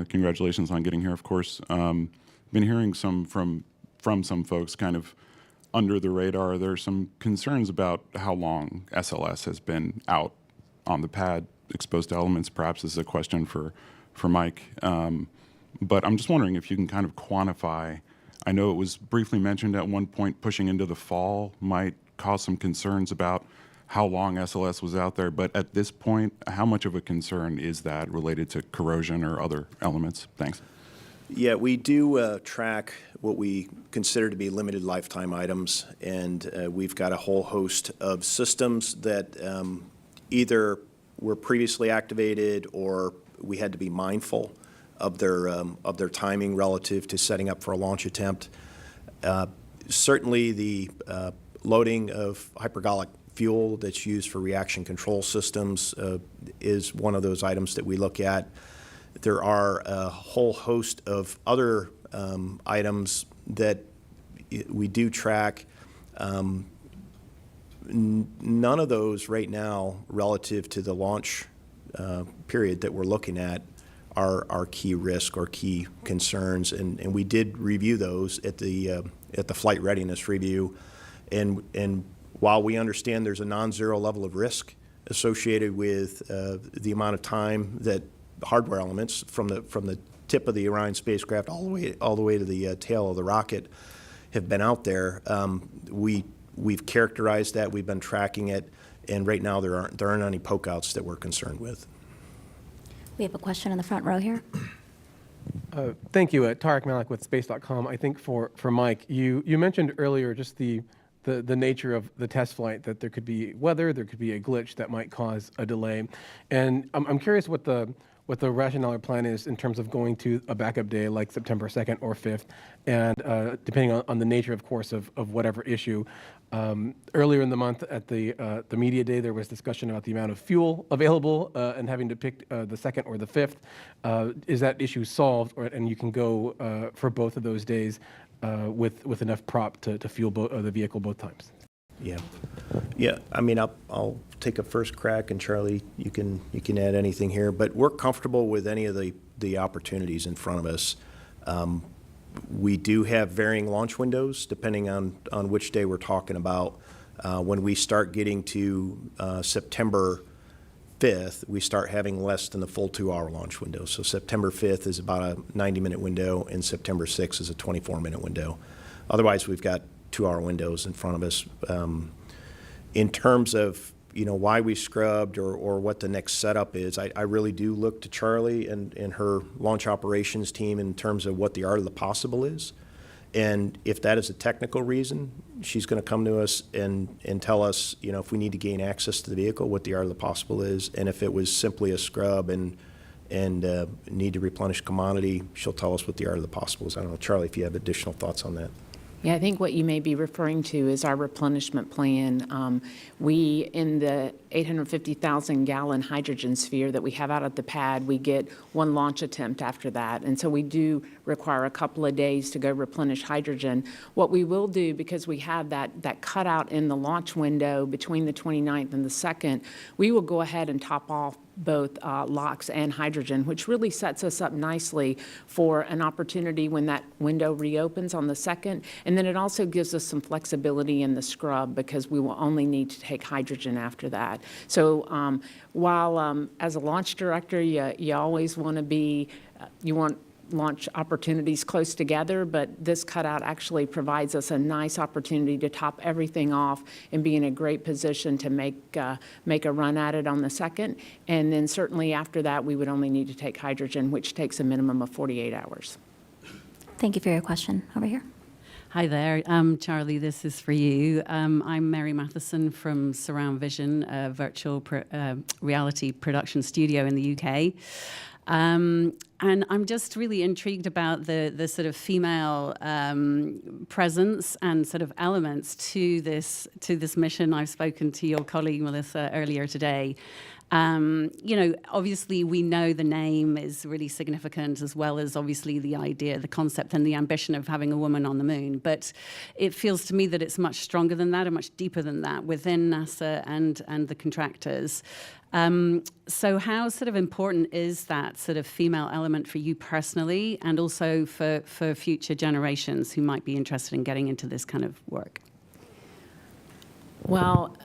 S14: Congratulations on getting here, of course. Been hearing from some folks kind of under the radar. There's some concerns about how long SLS has been out on the pad, exposed to elements. Perhaps this is a question for Mike. But I'm just wondering if you can kind of quantify. I know it was briefly mentioned at one point pushing into the fall might cause some concerns about how long SLS was out there, but at this point, how much of a concern is that related to corrosion or other elements? Thanks.
S2: Yeah, we do track what we consider to be limited lifetime items, and we've got a whole host of systems that either were previously activated or we had to be mindful of their timing relative to setting up for a launch attempt. Certainly the loading of hypergolic fuel that's used for reaction control systems is one of those items that we look at. There are a whole host of other items that we do track. None of those right now relative to the launch period that we're looking at are key risk or key concerns, and we did review those at the flight readiness review, and while we understand there's a non-zero level of risk associated with the amount of time that hardware elements from the tip of the Orion spacecraft all the way to the tail of the rocket have been out there, we've characterized that, we've been tracking it, and right now there aren't any pokeouts that we're concerned with.
S1: We have a question in the front row here.
S15: Thank you. Tarek Malik with Space.com. I think for Mike, you mentioned earlier just the nature of the test flight, that there could be weather, there could be a glitch that might cause a delay. And I'm curious what the rationale or plan is in terms of going to a backup day like September 2nd or 5th, and depending on the nature, of course, of whatever issue. Earlier in the month at the media day, there was discussion about the amount of fuel available and having to pick the 2nd or the 5th. Is that issue solved, and you can go for both of those days with enough prop to fuel the vehicle both times?
S2: Yeah. I mean, I'll take a first crack, and Charlie, you can add anything here. But we're comfortable with any of the opportunities in front of us. We do have varying launch windows depending on which day we're talking about. When we start getting to September 5th, we start having less than the full 2-hour launch window. So September 5th is about a 90-minute window, and September 6th is a 24-minute window. Otherwise, we've got 2-hour windows in front of us. In terms of why we scrubbed or what the next setup is, I really do look to Charlie and her launch operations team in terms of what the art of the possible is. And if that is a technical reason, she's going to come to us and tell us, if we need to gain access to the vehicle, what the art of the possible is. And if it was simply a scrub and need to replenish commodity, she'll tell us what the art of the possible is. I don't know, Charlie, if you have additional thoughts on that.
S3: Yeah, I think what you may be referring to is our replenishment plan. We, in the 850,000-gallon hydrogen sphere that we have out at the pad, we get one launch attempt after that. And so we do require a couple of days to go replenish hydrogen. What we will do, because we have that cutout in the launch window between the 29th and the 2nd, we will go ahead and top off both LOX and hydrogen, which really sets us up nicely for an opportunity when that window reopens on the 2nd. And then it also gives us some flexibility in the scrub because we will only need to take hydrogen after that. So while as a launch director, you always want to be, you want launch opportunities close together, but this cutout actually provides us a nice opportunity to top everything off and be in a great position to make a run at it on the second. And then certainly after that, we would only need to take hydrogen, which takes a minimum of 48 hours.
S1: Thank you for your question. Over here.
S16: Hi there, Charlie, this is for you. I'm Mary Matheson from Surround Vision, a virtual reality production studio in the UK. And I'm just really intrigued about the sort of female presence and sort of elements to this mission. I've spoken to your colleague Melissa earlier today. You know, obviously we know the name is really significant, as well as obviously the idea, the concept and the ambition of having a woman on the moon. But it feels to me that it's much stronger than that and much deeper than that within NASA and the contractors. So how sort of important is that sort of female element for you personally, and also for future generations who might be interested in getting into this kind of work?
S3: Well,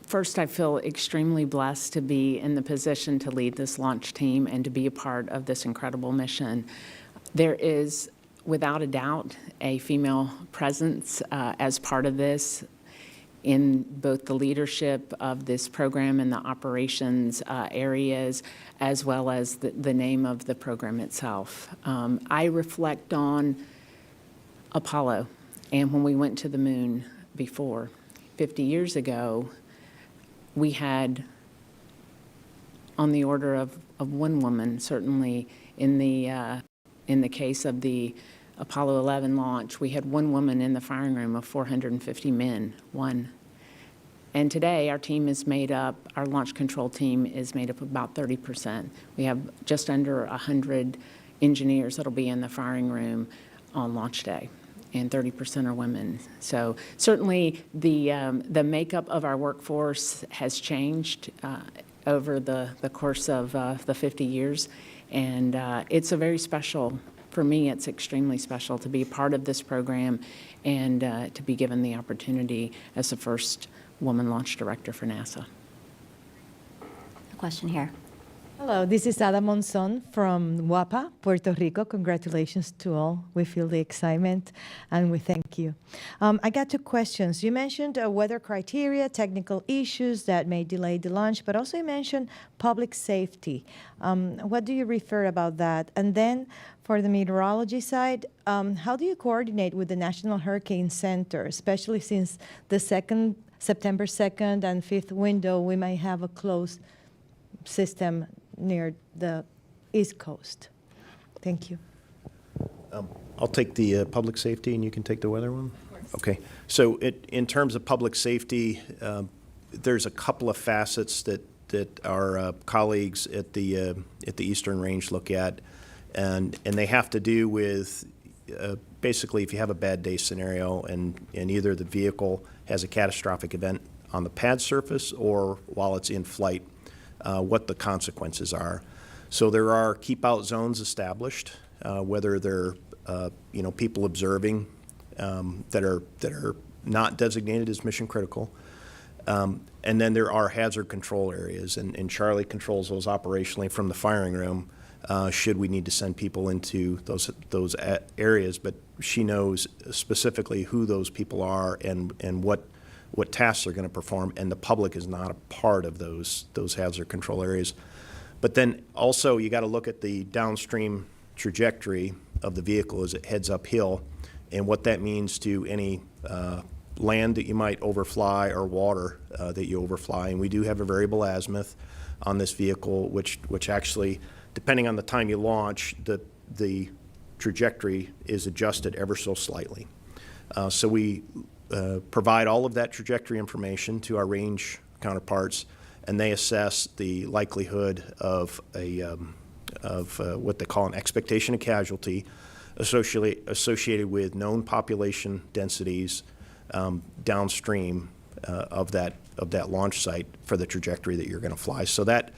S3: first, I feel extremely blessed to be in the position to lead this launch team and to be a part of this incredible mission. There is, without a doubt, a female presence as part of this in both the leadership of this program and the operations areas, as well as the name of the program itself. I reflect on Apollo and when we went to the moon before. 50 years ago, we had on the order of one woman, certainly in the case of the Apollo 11 launch, we had one woman in the firing room of 450 men, one. And today our team is made up, our launch control team is made up of about 30%. We have just under 100 engineers that'll be in the firing room on launch day, and 30% are women. So certainly the makeup of our workforce has changed over the course of the 50 years. And it's a very special, for me, it's extremely special to be a part of this program and to be given the opportunity as the first woman launch director for NASA.
S1: A question here.
S17: Hello, this is Ada Monzon from Guapa, Puerto Rico. Congratulations to all. We feel the excitement and we thank you. I got two questions. You mentioned weather criteria, technical issues that may delay the launch, but also you mentioned public safety. What do you refer about that? And then for the meteorology side, how do you coordinate with the National Hurricane Center, especially since the September 2nd and 5th window, we might have a closed system near the East Coast? Thank you.
S2: I'll take the public safety, and you can take the weather one? Okay. So in terms of public safety, there's a couple of facets that our colleagues at the Eastern Range look at, and they have to do with basically if you have a bad day scenario and either the vehicle has a catastrophic event on the pad surface or while it's in flight, what the consequences are. So there are keep-out zones established, whether they're people observing that are not designated as mission critical, and then there are hazard control areas, and Charlie controls those operationally from the firing room. Should we need to send people into those areas, but she knows specifically who those people are and what tasks they're going to perform, and the public is not a part of those hazard control areas. But then also you got to look at the downstream trajectory of the vehicle as it heads uphill, and what that means to any land that you might overfly or water that you overfly. And we do have a variable azimuth on this vehicle, which actually, depending on the time you launch, the trajectory is adjusted ever so slightly. So we provide all of that trajectory information to our range counterparts, and they assess the likelihood of what they call an expectation of casualty associated with known population densities downstream of that launch site for the trajectory that you're going to fly. So that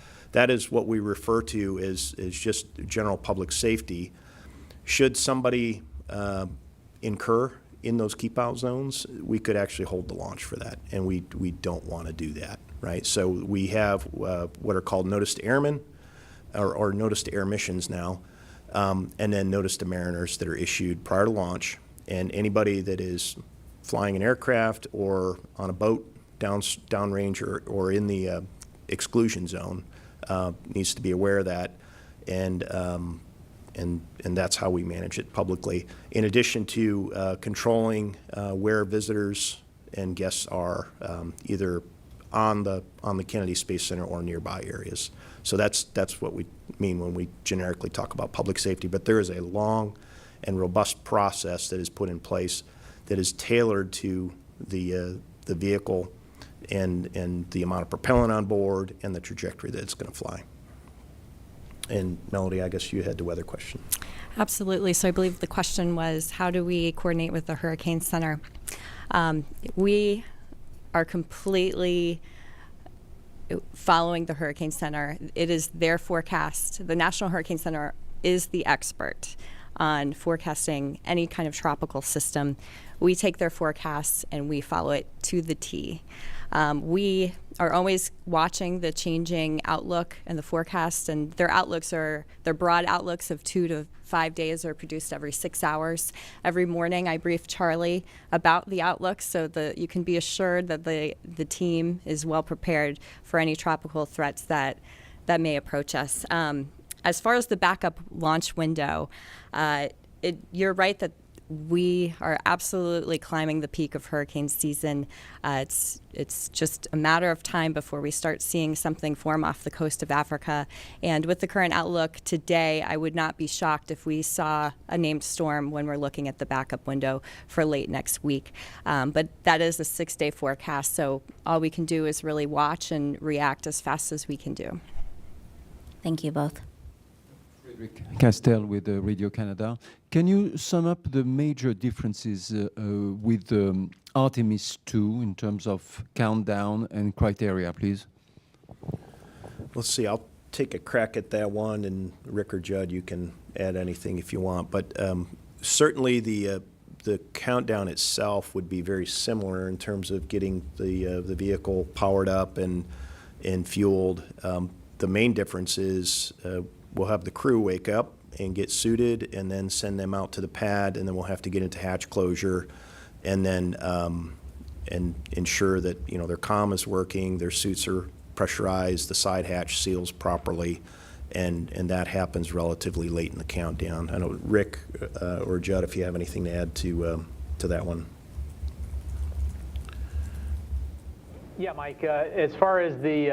S2: is what we refer to as just general public safety. Should somebody incur in those keep-out zones, we could actually hold the launch for that, and we don't want to do that, right? So we have what are called notice to airmen, or notice to air missions now, and then notice to mariners that are issued prior to launch, and anybody that is flying an aircraft or on a boat downrange or in the exclusion zone needs to be aware of that, and that's how we manage it publicly. In addition to controlling where visitors and guests are, either on the Kennedy Space Center or nearby areas. So that's what we mean when we generically talk about public safety. But there is a long and robust process that is put in place that is tailored to the vehicle and the amount of propellant on board and the trajectory that it's going to fly. And Melody, I guess you had the weather question.
S8: Absolutely. So I believe the question was, how do we coordinate with the Hurricane Center? We are completely following the Hurricane Center. It is their forecast. The National Hurricane Center is the expert on forecasting any kind of tropical system. We take their forecasts and we follow it to the T. We are always watching the changing outlook and the forecast, and their broad outlooks of 2 to 5 days are produced every 6 hours. Every morning I brief Charlie about the outlook so that you can be assured that the team is well prepared for any tropical threats that may approach us. As far as the backup launch window, you're right that we are absolutely climbing the peak of hurricane season. It's just a matter of time before we start seeing something form off the coast of Africa. And with the current outlook today, I would not be shocked if we saw a named storm when we're looking at the backup window for late next week. But that is a 6-day forecast, so all we can do is really watch and react as fast as we can do.
S1: Thank you both.
S18: Castel with Radio Canada. Can you sum up the major differences with Artemis 2 in terms of countdown and criteria, please?
S2: Let's see, I'll take a crack at that one, and Rick or Judd, you can add anything if you want. But certainly the countdown itself would be very similar in terms of getting the vehicle powered up and fueled. The main difference is we'll have the crew wake up and get suited and then send them out to the pad, and then we'll have to get into hatch closure and then and ensure that their comm is working, their suits are pressurized, the side hatch seals properly, and that happens relatively late in the countdown. I know Rick or Judd, if you have anything to add to that one.
S4: Yeah, Mike, as far as the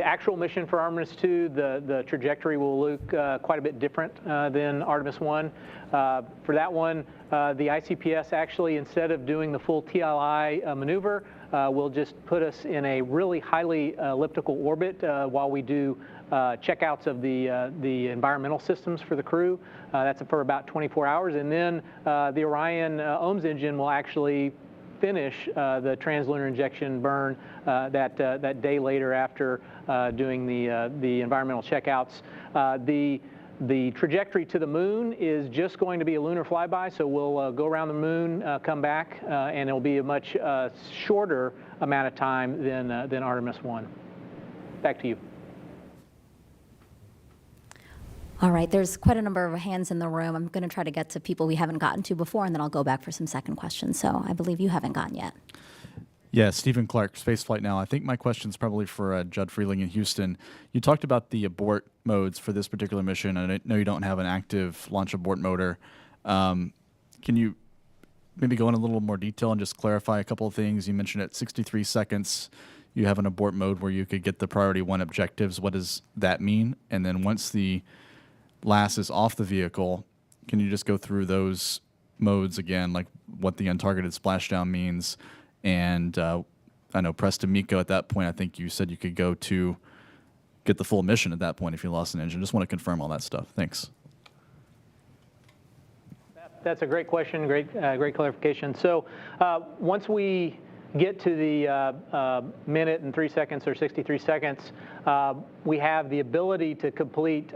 S4: actual mission for Artemis 2, the trajectory will look quite a bit different than Artemis 1. For that one, the ICPS actually, instead of doing the full TLI maneuver, will just put us in a really highly elliptical orbit while we do checkouts of the environmental systems for the crew. That's for about 24 hours. And then the Orion OMS engine will actually finish the translunar injection burn that day later after doing the environmental checkouts. The trajectory to the moon is just going to be a lunar flyby, so we'll go around the moon, come back, and it'll be a much shorter amount of time than Artemis 1. Back to you.
S1: All right, there's quite a number of hands in the room. I'm going to try to get to people we haven't gotten to before, and then I'll go back for some second questions. So I believe you haven't gotten yet.
S19: Yeah, Stephen Clark, Spaceflight Now. I think my question's probably for Judd Freeling in Houston. You talked about the abort modes for this particular mission, and I know you don't have an active launch abort motor. Can you maybe go in a little more detail and just clarify a couple of things? You mentioned at 63 seconds you have an abort mode where you could get the priority 1 objectives. What does that mean? And then once the LAS is off the vehicle, can you just go through those modes again, like what the untargeted splashdown means? And I know Preston Miko at that point, I think you said you could go to get the full mission at that point if you lost an engine. Just want to confirm all that stuff. Thanks.
S4: That's a great question, great clarification. So once we get to the minute and 3 seconds or 63 seconds, we have the ability to complete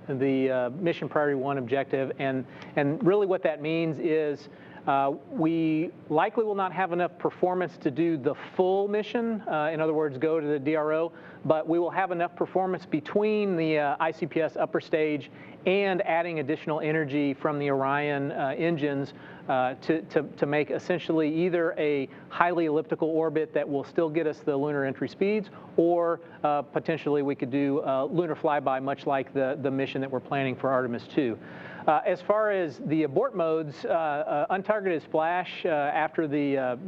S4: the mission priority 1 objective. And really what that means is We likely will not have enough performance to do the full mission, in other words, go to the DRO, but we will have enough performance between the ICPS upper stage and adding additional energy from the Orion engines to make essentially either a highly elliptical orbit that will still get us the lunar entry speeds, or potentially we could do lunar flyby, much like the mission that we're planning for Artemis 2. As far as the abort modes, untargeted splash after the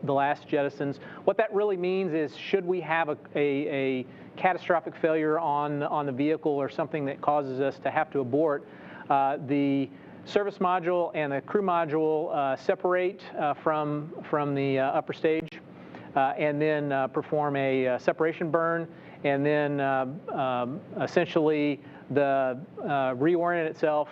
S4: last jettisons, what that really means is, should we have a catastrophic failure on the vehicle or something that causes us to have to abort, the service module and the crew module separate from the upper stage and then perform a separation burn, and then essentially the reorient itself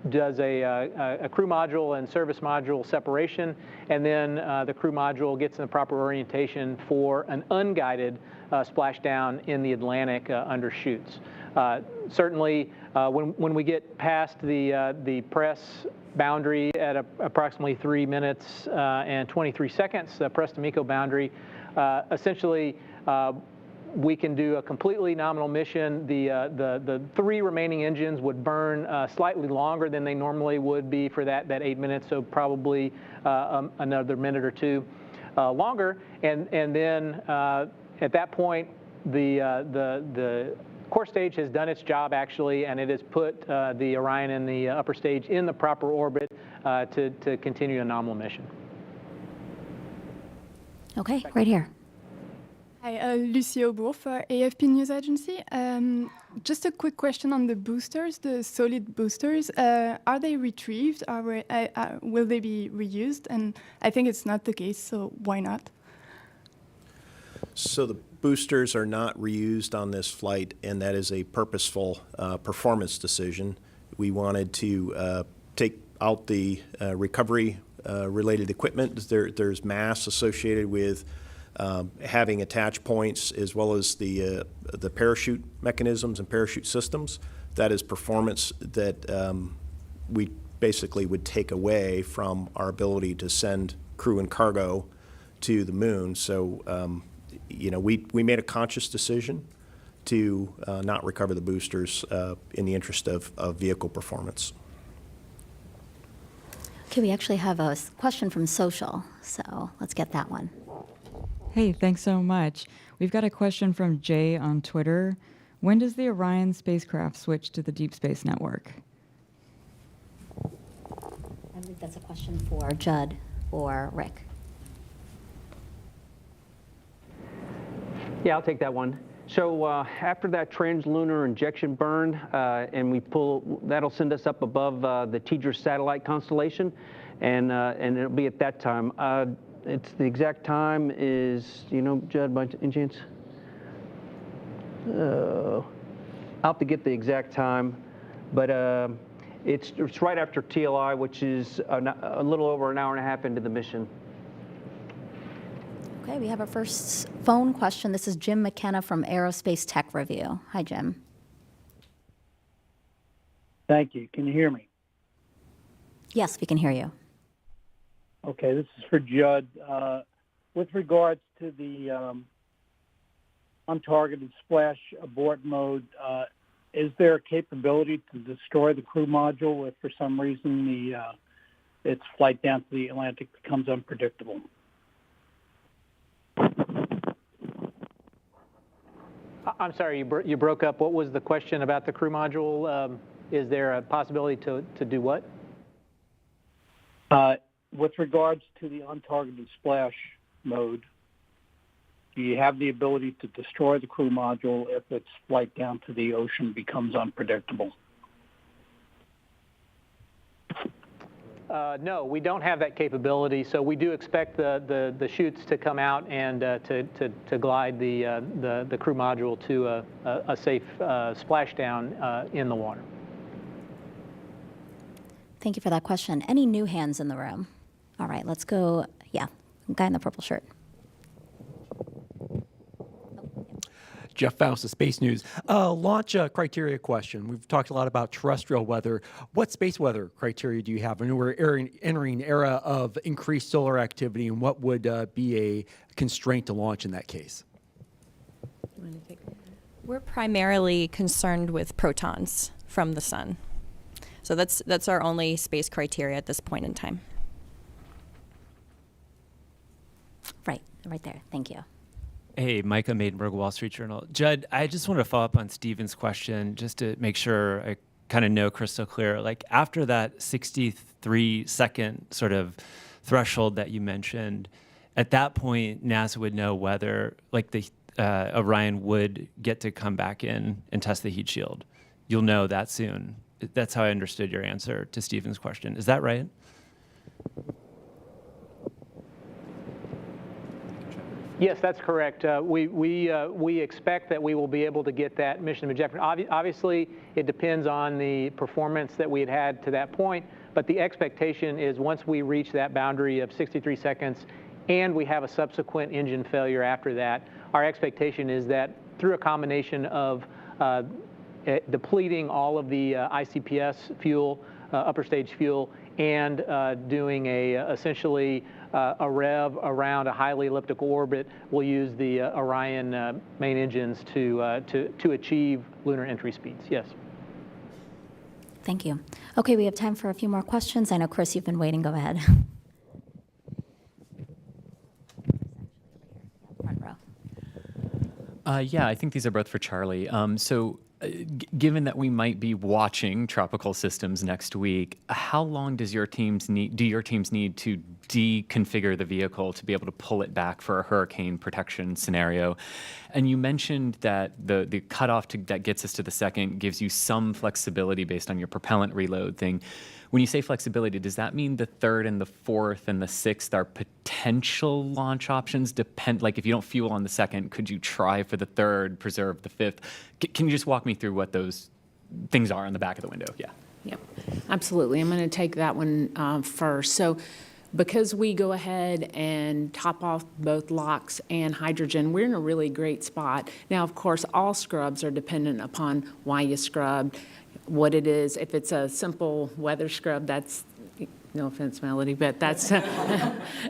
S4: does a crew module and service module separation, and then the crew module gets in the proper orientation for an unguided splashdown in the Atlantic undershoots. Certainly, when we get past the press boundary at approximately 3 minutes and 23 seconds, the press to MECO boundary, essentially we can do a completely nominal mission. The 3 remaining engines would burn slightly longer than they normally would be for that 8 minutes, so probably another minute or 2 longer. And then at that point, the core stage has done its job, actually, and it has put the Orion and the upper stage in the proper orbit to continue a nominal mission.
S1: Okay, right here.
S20: Hi, Lucie Aubourg for AFP News Agency. Just a quick question on the boosters, the solid boosters. Are they retrieved? Will they be reused? And I think it's not the case, so why not?
S2: So the boosters are not reused on this flight, and that is a purposeful performance decision. We wanted to take out the recovery-related equipment. There's mass associated with having attach points, as well as the parachute mechanisms and parachute systems. That is performance that we basically would take away from our ability to send crew and cargo to the moon. So, you know, we made a conscious decision to not recover the boosters in the interest of vehicle performance.
S1: Okay, we actually have a question from social, so let's get that one.
S21: Hey, thanks so much. We've got a question from Jay on Twitter. When does the Orion spacecraft switch to the Deep Space Network?
S1: I believe that's a question for Judd or Rick.
S5: Yeah, I'll take that one. So after that translunar injection burn, and we pull, that'll send us up above the TDRS satellite constellation, and it'll be at that time. It's the exact time is, you know, Judd, by any chance? I'll have to get the exact time, but it's right after TLI, which is a little over an hour and a half into the mission.
S1: Okay, we have our first phone question. This is Jim McKenna from Aerospace Tech Review. Hi, Jim.
S22: Thank you. Can you hear me?
S1: Yes, we can hear you.
S22: Okay, this is for Judd. With regards to the untargeted splash abort mode, is there a capability to destroy the crew module if for some reason its flight down to the Atlantic becomes unpredictable?
S4: I'm sorry, you broke up. What was the question about the crew module? Is there a possibility to do what?
S22: With regards to the untargeted splash mode, do you have the ability to destroy the crew module if its flight down to the ocean becomes unpredictable?
S4: No, we don't have that capability. So we do expect the chutes to come out and to glide the crew module to a safe splashdown in the water.
S1: Thank you for that question. Any new hands in the room? All right, let's go. Yeah, guy in the purple shirt.
S6: Jeff Faust of Space News. Launch criteria question. We've talked a lot about terrestrial weather. What space weather criteria do you have? I know we're entering an era of increased solar activity, and what would be a constraint to launch in that case?
S8: We're primarily concerned with protons from the sun. So that's our only space criteria at this point in time.
S1: Right there. Thank you.
S9: Hey, Micah Maidenberg, Wall Street Journal. Judd, I just want to follow up on Stephen's question just to make sure I kind of know crystal clear. Like after that 63-second sort of threshold that you mentioned, at that point, NASA would know whether like the Orion would get to come back in and test the heat shield. You'll know that soon. That's how I understood your answer to Stephen's question. Is that right?
S4: Yes, that's correct. We expect that we will be able to get that mission objective. Obviously, it depends on the performance that we had to that point, but the expectation is once we reach that boundary of 63 seconds and we have a subsequent engine failure after that, our expectation is that through a combination of depleting all of the ICPS fuel, upper stage fuel, and doing essentially a rev around a highly elliptical orbit, we'll use the Orion main engines to achieve lunar entry speeds. Yes.
S1: Thank you. Okay, we have time for a few more questions. I know, Chris, you've been waiting. Go ahead. Front row.
S12: Yeah, I think these are both for Charlie. Given that we might be watching tropical systems next week, how long does your teams need to deconfigure the vehicle to be able to pull it back for a hurricane protection scenario? And you mentioned that the cutoff that gets us to the second gives you some flexibility based on your propellant reload thing. When you say flexibility, does that mean the third and the fourth and the sixth are potential launch options? Like if you don't fuel on the second, could you try for the third, preserve the fifth? Can you just walk me through what those things are on the back of the window? Yeah.
S3: Yep, absolutely. I'm going to take that one first. So because we go ahead and top off both LOX and hydrogen, we're in a really great spot. Now, of course, all scrubs are dependent upon why you scrubbed, what it is. If it's a simple weather scrub, that's, no offense, Melody, but that's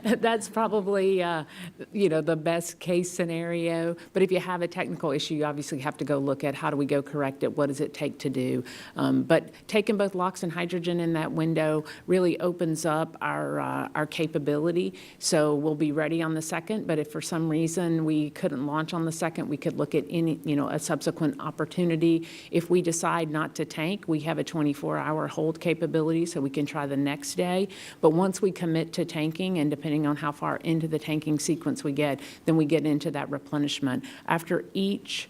S3: that's probably the best case scenario. But if you have a technical issue, you obviously have to go look at how do we go correct it, what does it take to do. But taking both LOX and hydrogen in that window really opens up our capability. So we'll be ready on the second, but if for some reason we couldn't launch on the second, we could look at any, a subsequent opportunity. If we decide not to tank, we have a 24-hour hold capability, so we can try the next day. But once we commit to tanking, and depending on how far into the tanking sequence we get, then we get into that replenishment. After each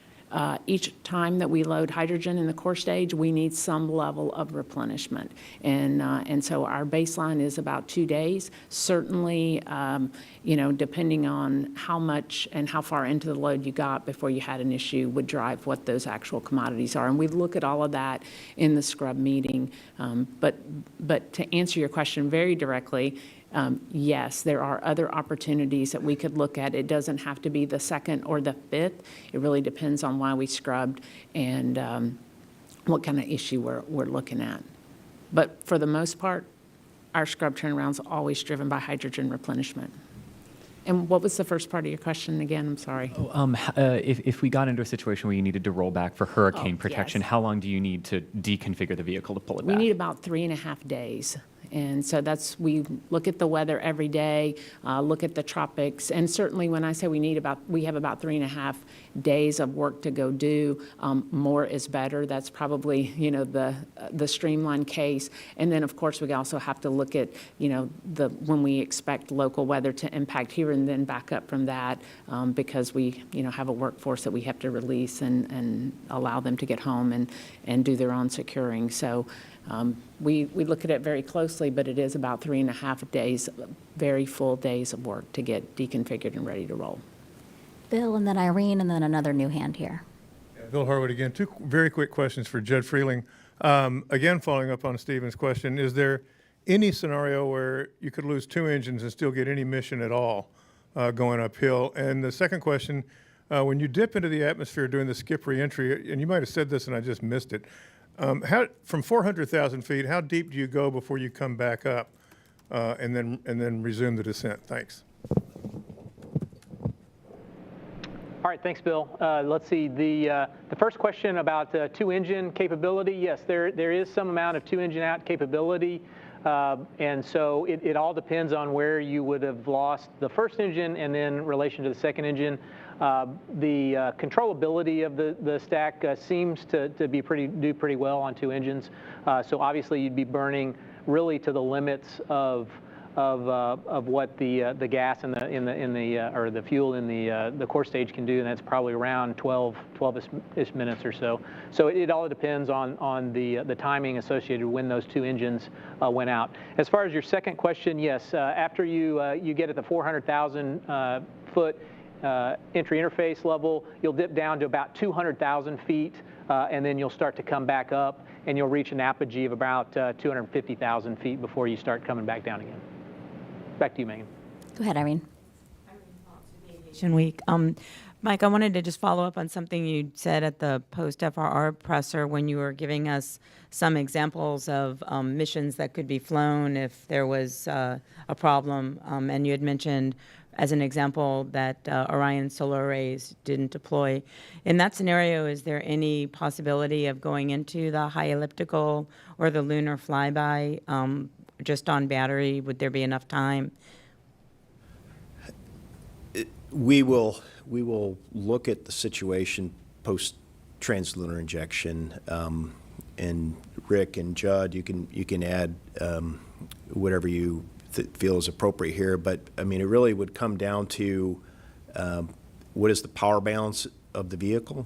S3: time that we load hydrogen in the core stage, we need some level of replenishment. And so our baseline is about 2 days. Certainly, depending on how much and how far into the load you got before you had an issue would drive what those actual commodities are. And we look at all of that in the scrub meeting. But to answer your question very directly, yes, there are other opportunities that we could look at. It doesn't have to be the second or the fifth. It really depends on why we scrubbed and what kind of issue we're looking at. But for the most part, our scrub turnaround's always driven by hydrogen replenishment. And what was the first part of your question again? I'm sorry.
S12: If we got into a situation where you needed to roll back for hurricane protection,
S3: yes.
S12: How long do you need to deconfigure the vehicle to pull it
S3: We
S12: back?
S3: need about 3.5 days. And so we look at the weather every day, look at the tropics. And certainly when I say we have about 3.5 days of work to go do, more is better. That's probably, the streamlined case. And then of course we also have to look at, when we expect local weather to impact here and then back up from that, because we, have a workforce that we have to release and allow them to get home and do their own securing. So we look at it very closely, but it is about 3.5 days, very full days of work to get deconfigured and ready to roll.
S1: Bill, and then Irene, and then another new hand here.
S10: Bill Harwood again. Two very quick questions for Judd Freeling. Again, following up on Stephen's question, is there any scenario where you could lose 2 engines and still get any mission at all going uphill? And the second question, When you dip into the atmosphere during the skip reentry, and you might have said this and I just missed it, from 400,000 feet, how deep do you go before you come back up and then resume the descent? Thanks.
S4: All right, thanks, Bill. Let's see, the first question about two-engine capability. Yes, there is some amount of two-engine out capability, and so it all depends on where you would have lost the first engine and then in relation to the second engine. The controllability of the stack seems to do pretty well on two engines. So obviously you'd be burning really to the limits of what the gas or the fuel in the core stage can do, and that's probably around 12-ish minutes or so. So it all depends on the timing associated when those two engines went out. As far as your second question, yes, after you get at the 400,000 foot entry interface level, you'll dip down to about 200,000 feet, and then you'll start to come back up, and you'll reach an apogee of about 250,000 feet before you start coming back down again. Back to you, Megan.
S1: Go ahead, Irene.
S11: Week. Mike, I wanted to just follow up on something you said at the post-FRR presser when you were giving us some examples of missions that could be flown if there was a problem. And you had mentioned, as an example, that Orion solar arrays didn't deploy. In that scenario, is there any possibility of going into the high elliptical or the lunar flyby just on battery? Would there be enough time?
S2: We will look at the situation post translunar injection, and Rick and Judd, you can add whatever you feel is appropriate here. But I mean, it really would come down to what is the power balance of the vehicle.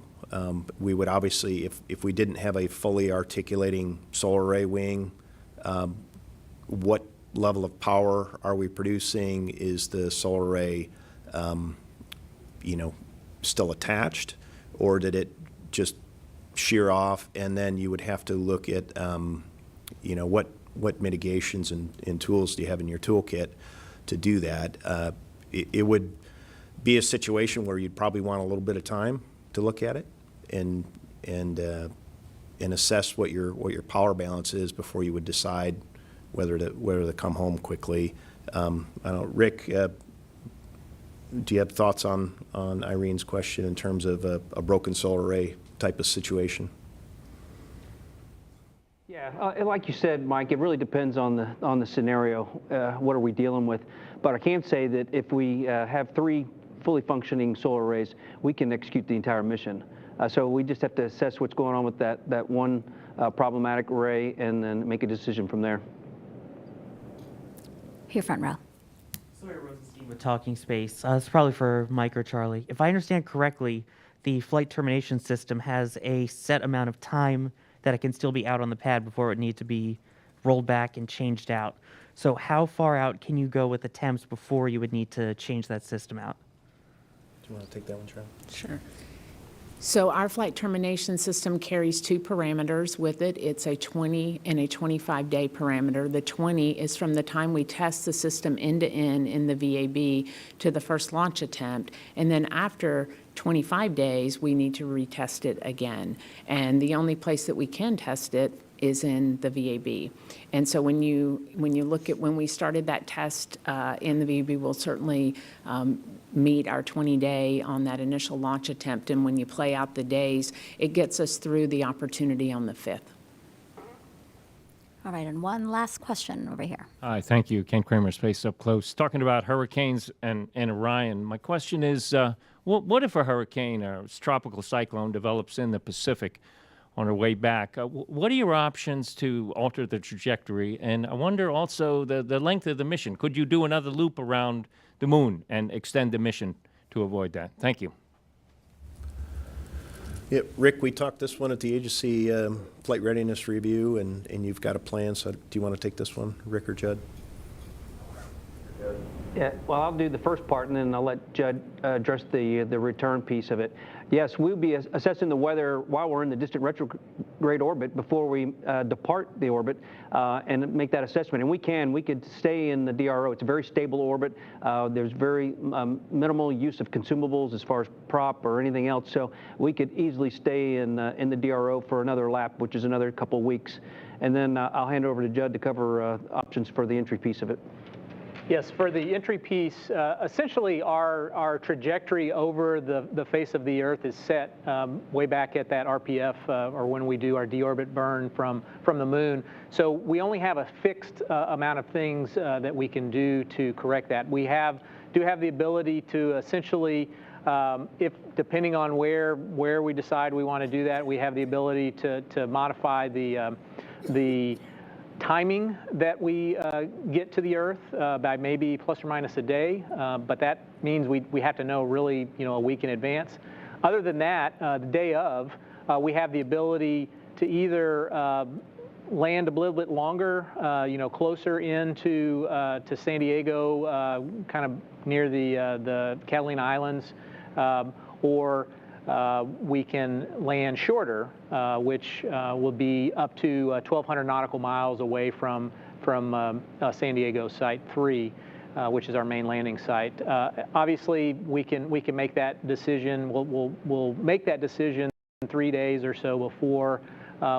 S2: We would obviously, if we didn't have a fully articulating solar array wing, what level of power are we producing? Is the solar array still attached, or did it just shear off? And then you would have to look at, what mitigations and tools do you have in your toolkit to do that. It would be a situation where you'd probably want a little bit of time to look at it and assess what your power balance is before you would decide whether to come home quickly. I don't know, Rick, do you have thoughts on Irene's question in terms of a broken solar array type of situation?
S5: Yeah, like you said, Mike, it really depends on the scenario. What are we dealing with? But I can say that if we have 3 fully functioning solar arrays, we can execute the entire mission. So we just have to assess what's going on with that one problematic array and then make a decision from there.
S1: Here, front row.
S13: With Talking Space. It's probably for Mike or Charlie. If I understand correctly, the flight termination system has a set amount of time that it can still be out on the pad before it needs to be rolled back and changed out. So how far out can you go with attempts before you would need to change that system out?
S2: Do you want to take that one, Charlie?
S3: Sure. So our flight termination system carries 2 parameters with it. It's a 20 and a 25-day parameter. The 20 is from the time we test the system end-to-end in the VAB to the first launch attempt, and then after 25 days, we need to retest it again. And the only place that we can test it is in the VAB. And so when you look at when we started that test in the VAB, we'll certainly meet our 20-day on that initial launch attempt. And when you play out the days, it gets us through the opportunity on the 5th.
S1: All right, and one last question over here.
S23: Hi, thank you. Ken Kramer, Space Up Close. Talking about hurricanes and Orion, my question is, what if a hurricane or tropical cyclone develops in the Pacific on our way back? What are your options to alter the trajectory? And I wonder also the length of the mission. Could you do another loop around the moon and extend the mission to avoid that? Thank you.
S2: Yeah, Rick, we talked this one at the agency flight readiness review, and you've got a plan. So do you want to take this one, Rick or Judd?
S5: Yeah, well, I'll do the first part, and then I'll let Judd address the return piece of it. Yes, we'll be assessing the weather while we're in the distant retrograde orbit before we depart the orbit and make that assessment. And we could stay in the DRO. It's a very stable orbit. There's very minimal use of consumables as far as prop or anything else. So we could easily stay in the DRO for another lap, which is another couple of weeks. And then I'll hand over to Judd to cover options for the entry piece of it.
S4: Yes, for the entry piece, essentially our trajectory over the face of the Earth is set way back at that RPF or when we do our deorbit burn from the moon. So we only have a fixed amount of things that we can do to correct that. We do have the ability to essentially, if depending on where we decide we want to do that, we have the ability to modify the timing that we get to the Earth by maybe plus or minus a day, but that means we have to know really a week in advance. Other than that, the day of, we have the ability to either land a little bit longer, closer into to San Diego, kind of near the Catalina Islands, or we can land shorter, which will be up to 1,200 nautical miles away from San Diego Site 3, which is our main landing site. Obviously, we can make that decision. We'll make that decision 3 days or so before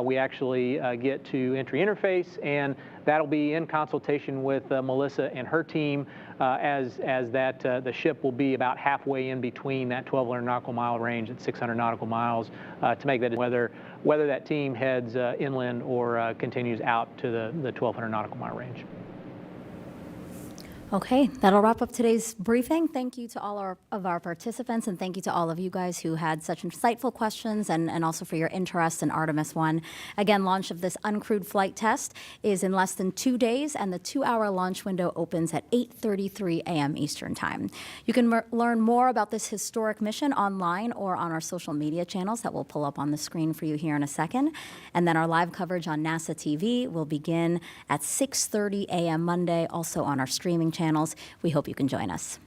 S4: we actually get to entry interface, and that'll be in consultation with Melissa and her team, as that the ship will be about halfway in between that 1,200 nautical mile range at 600 nautical miles to make that whether that team heads inland or continues out to the 1,200 nautical mile range.
S1: Okay, that'll wrap up today's briefing. Thank you to all of our participants, and thank you to all of you guys who had such insightful questions and also for your interest in Artemis 1. Again, launch of this uncrewed flight test is in less than 2 days, and the 2-hour launch window opens at 8:33 a.m. Eastern Time. You can learn more about this historic mission online or on our social media channels that we'll pull up on the screen for you here in a second. And then our live coverage on NASA TV will begin at 6:30 a.m. Monday, also on our streaming channels. We hope you can join us.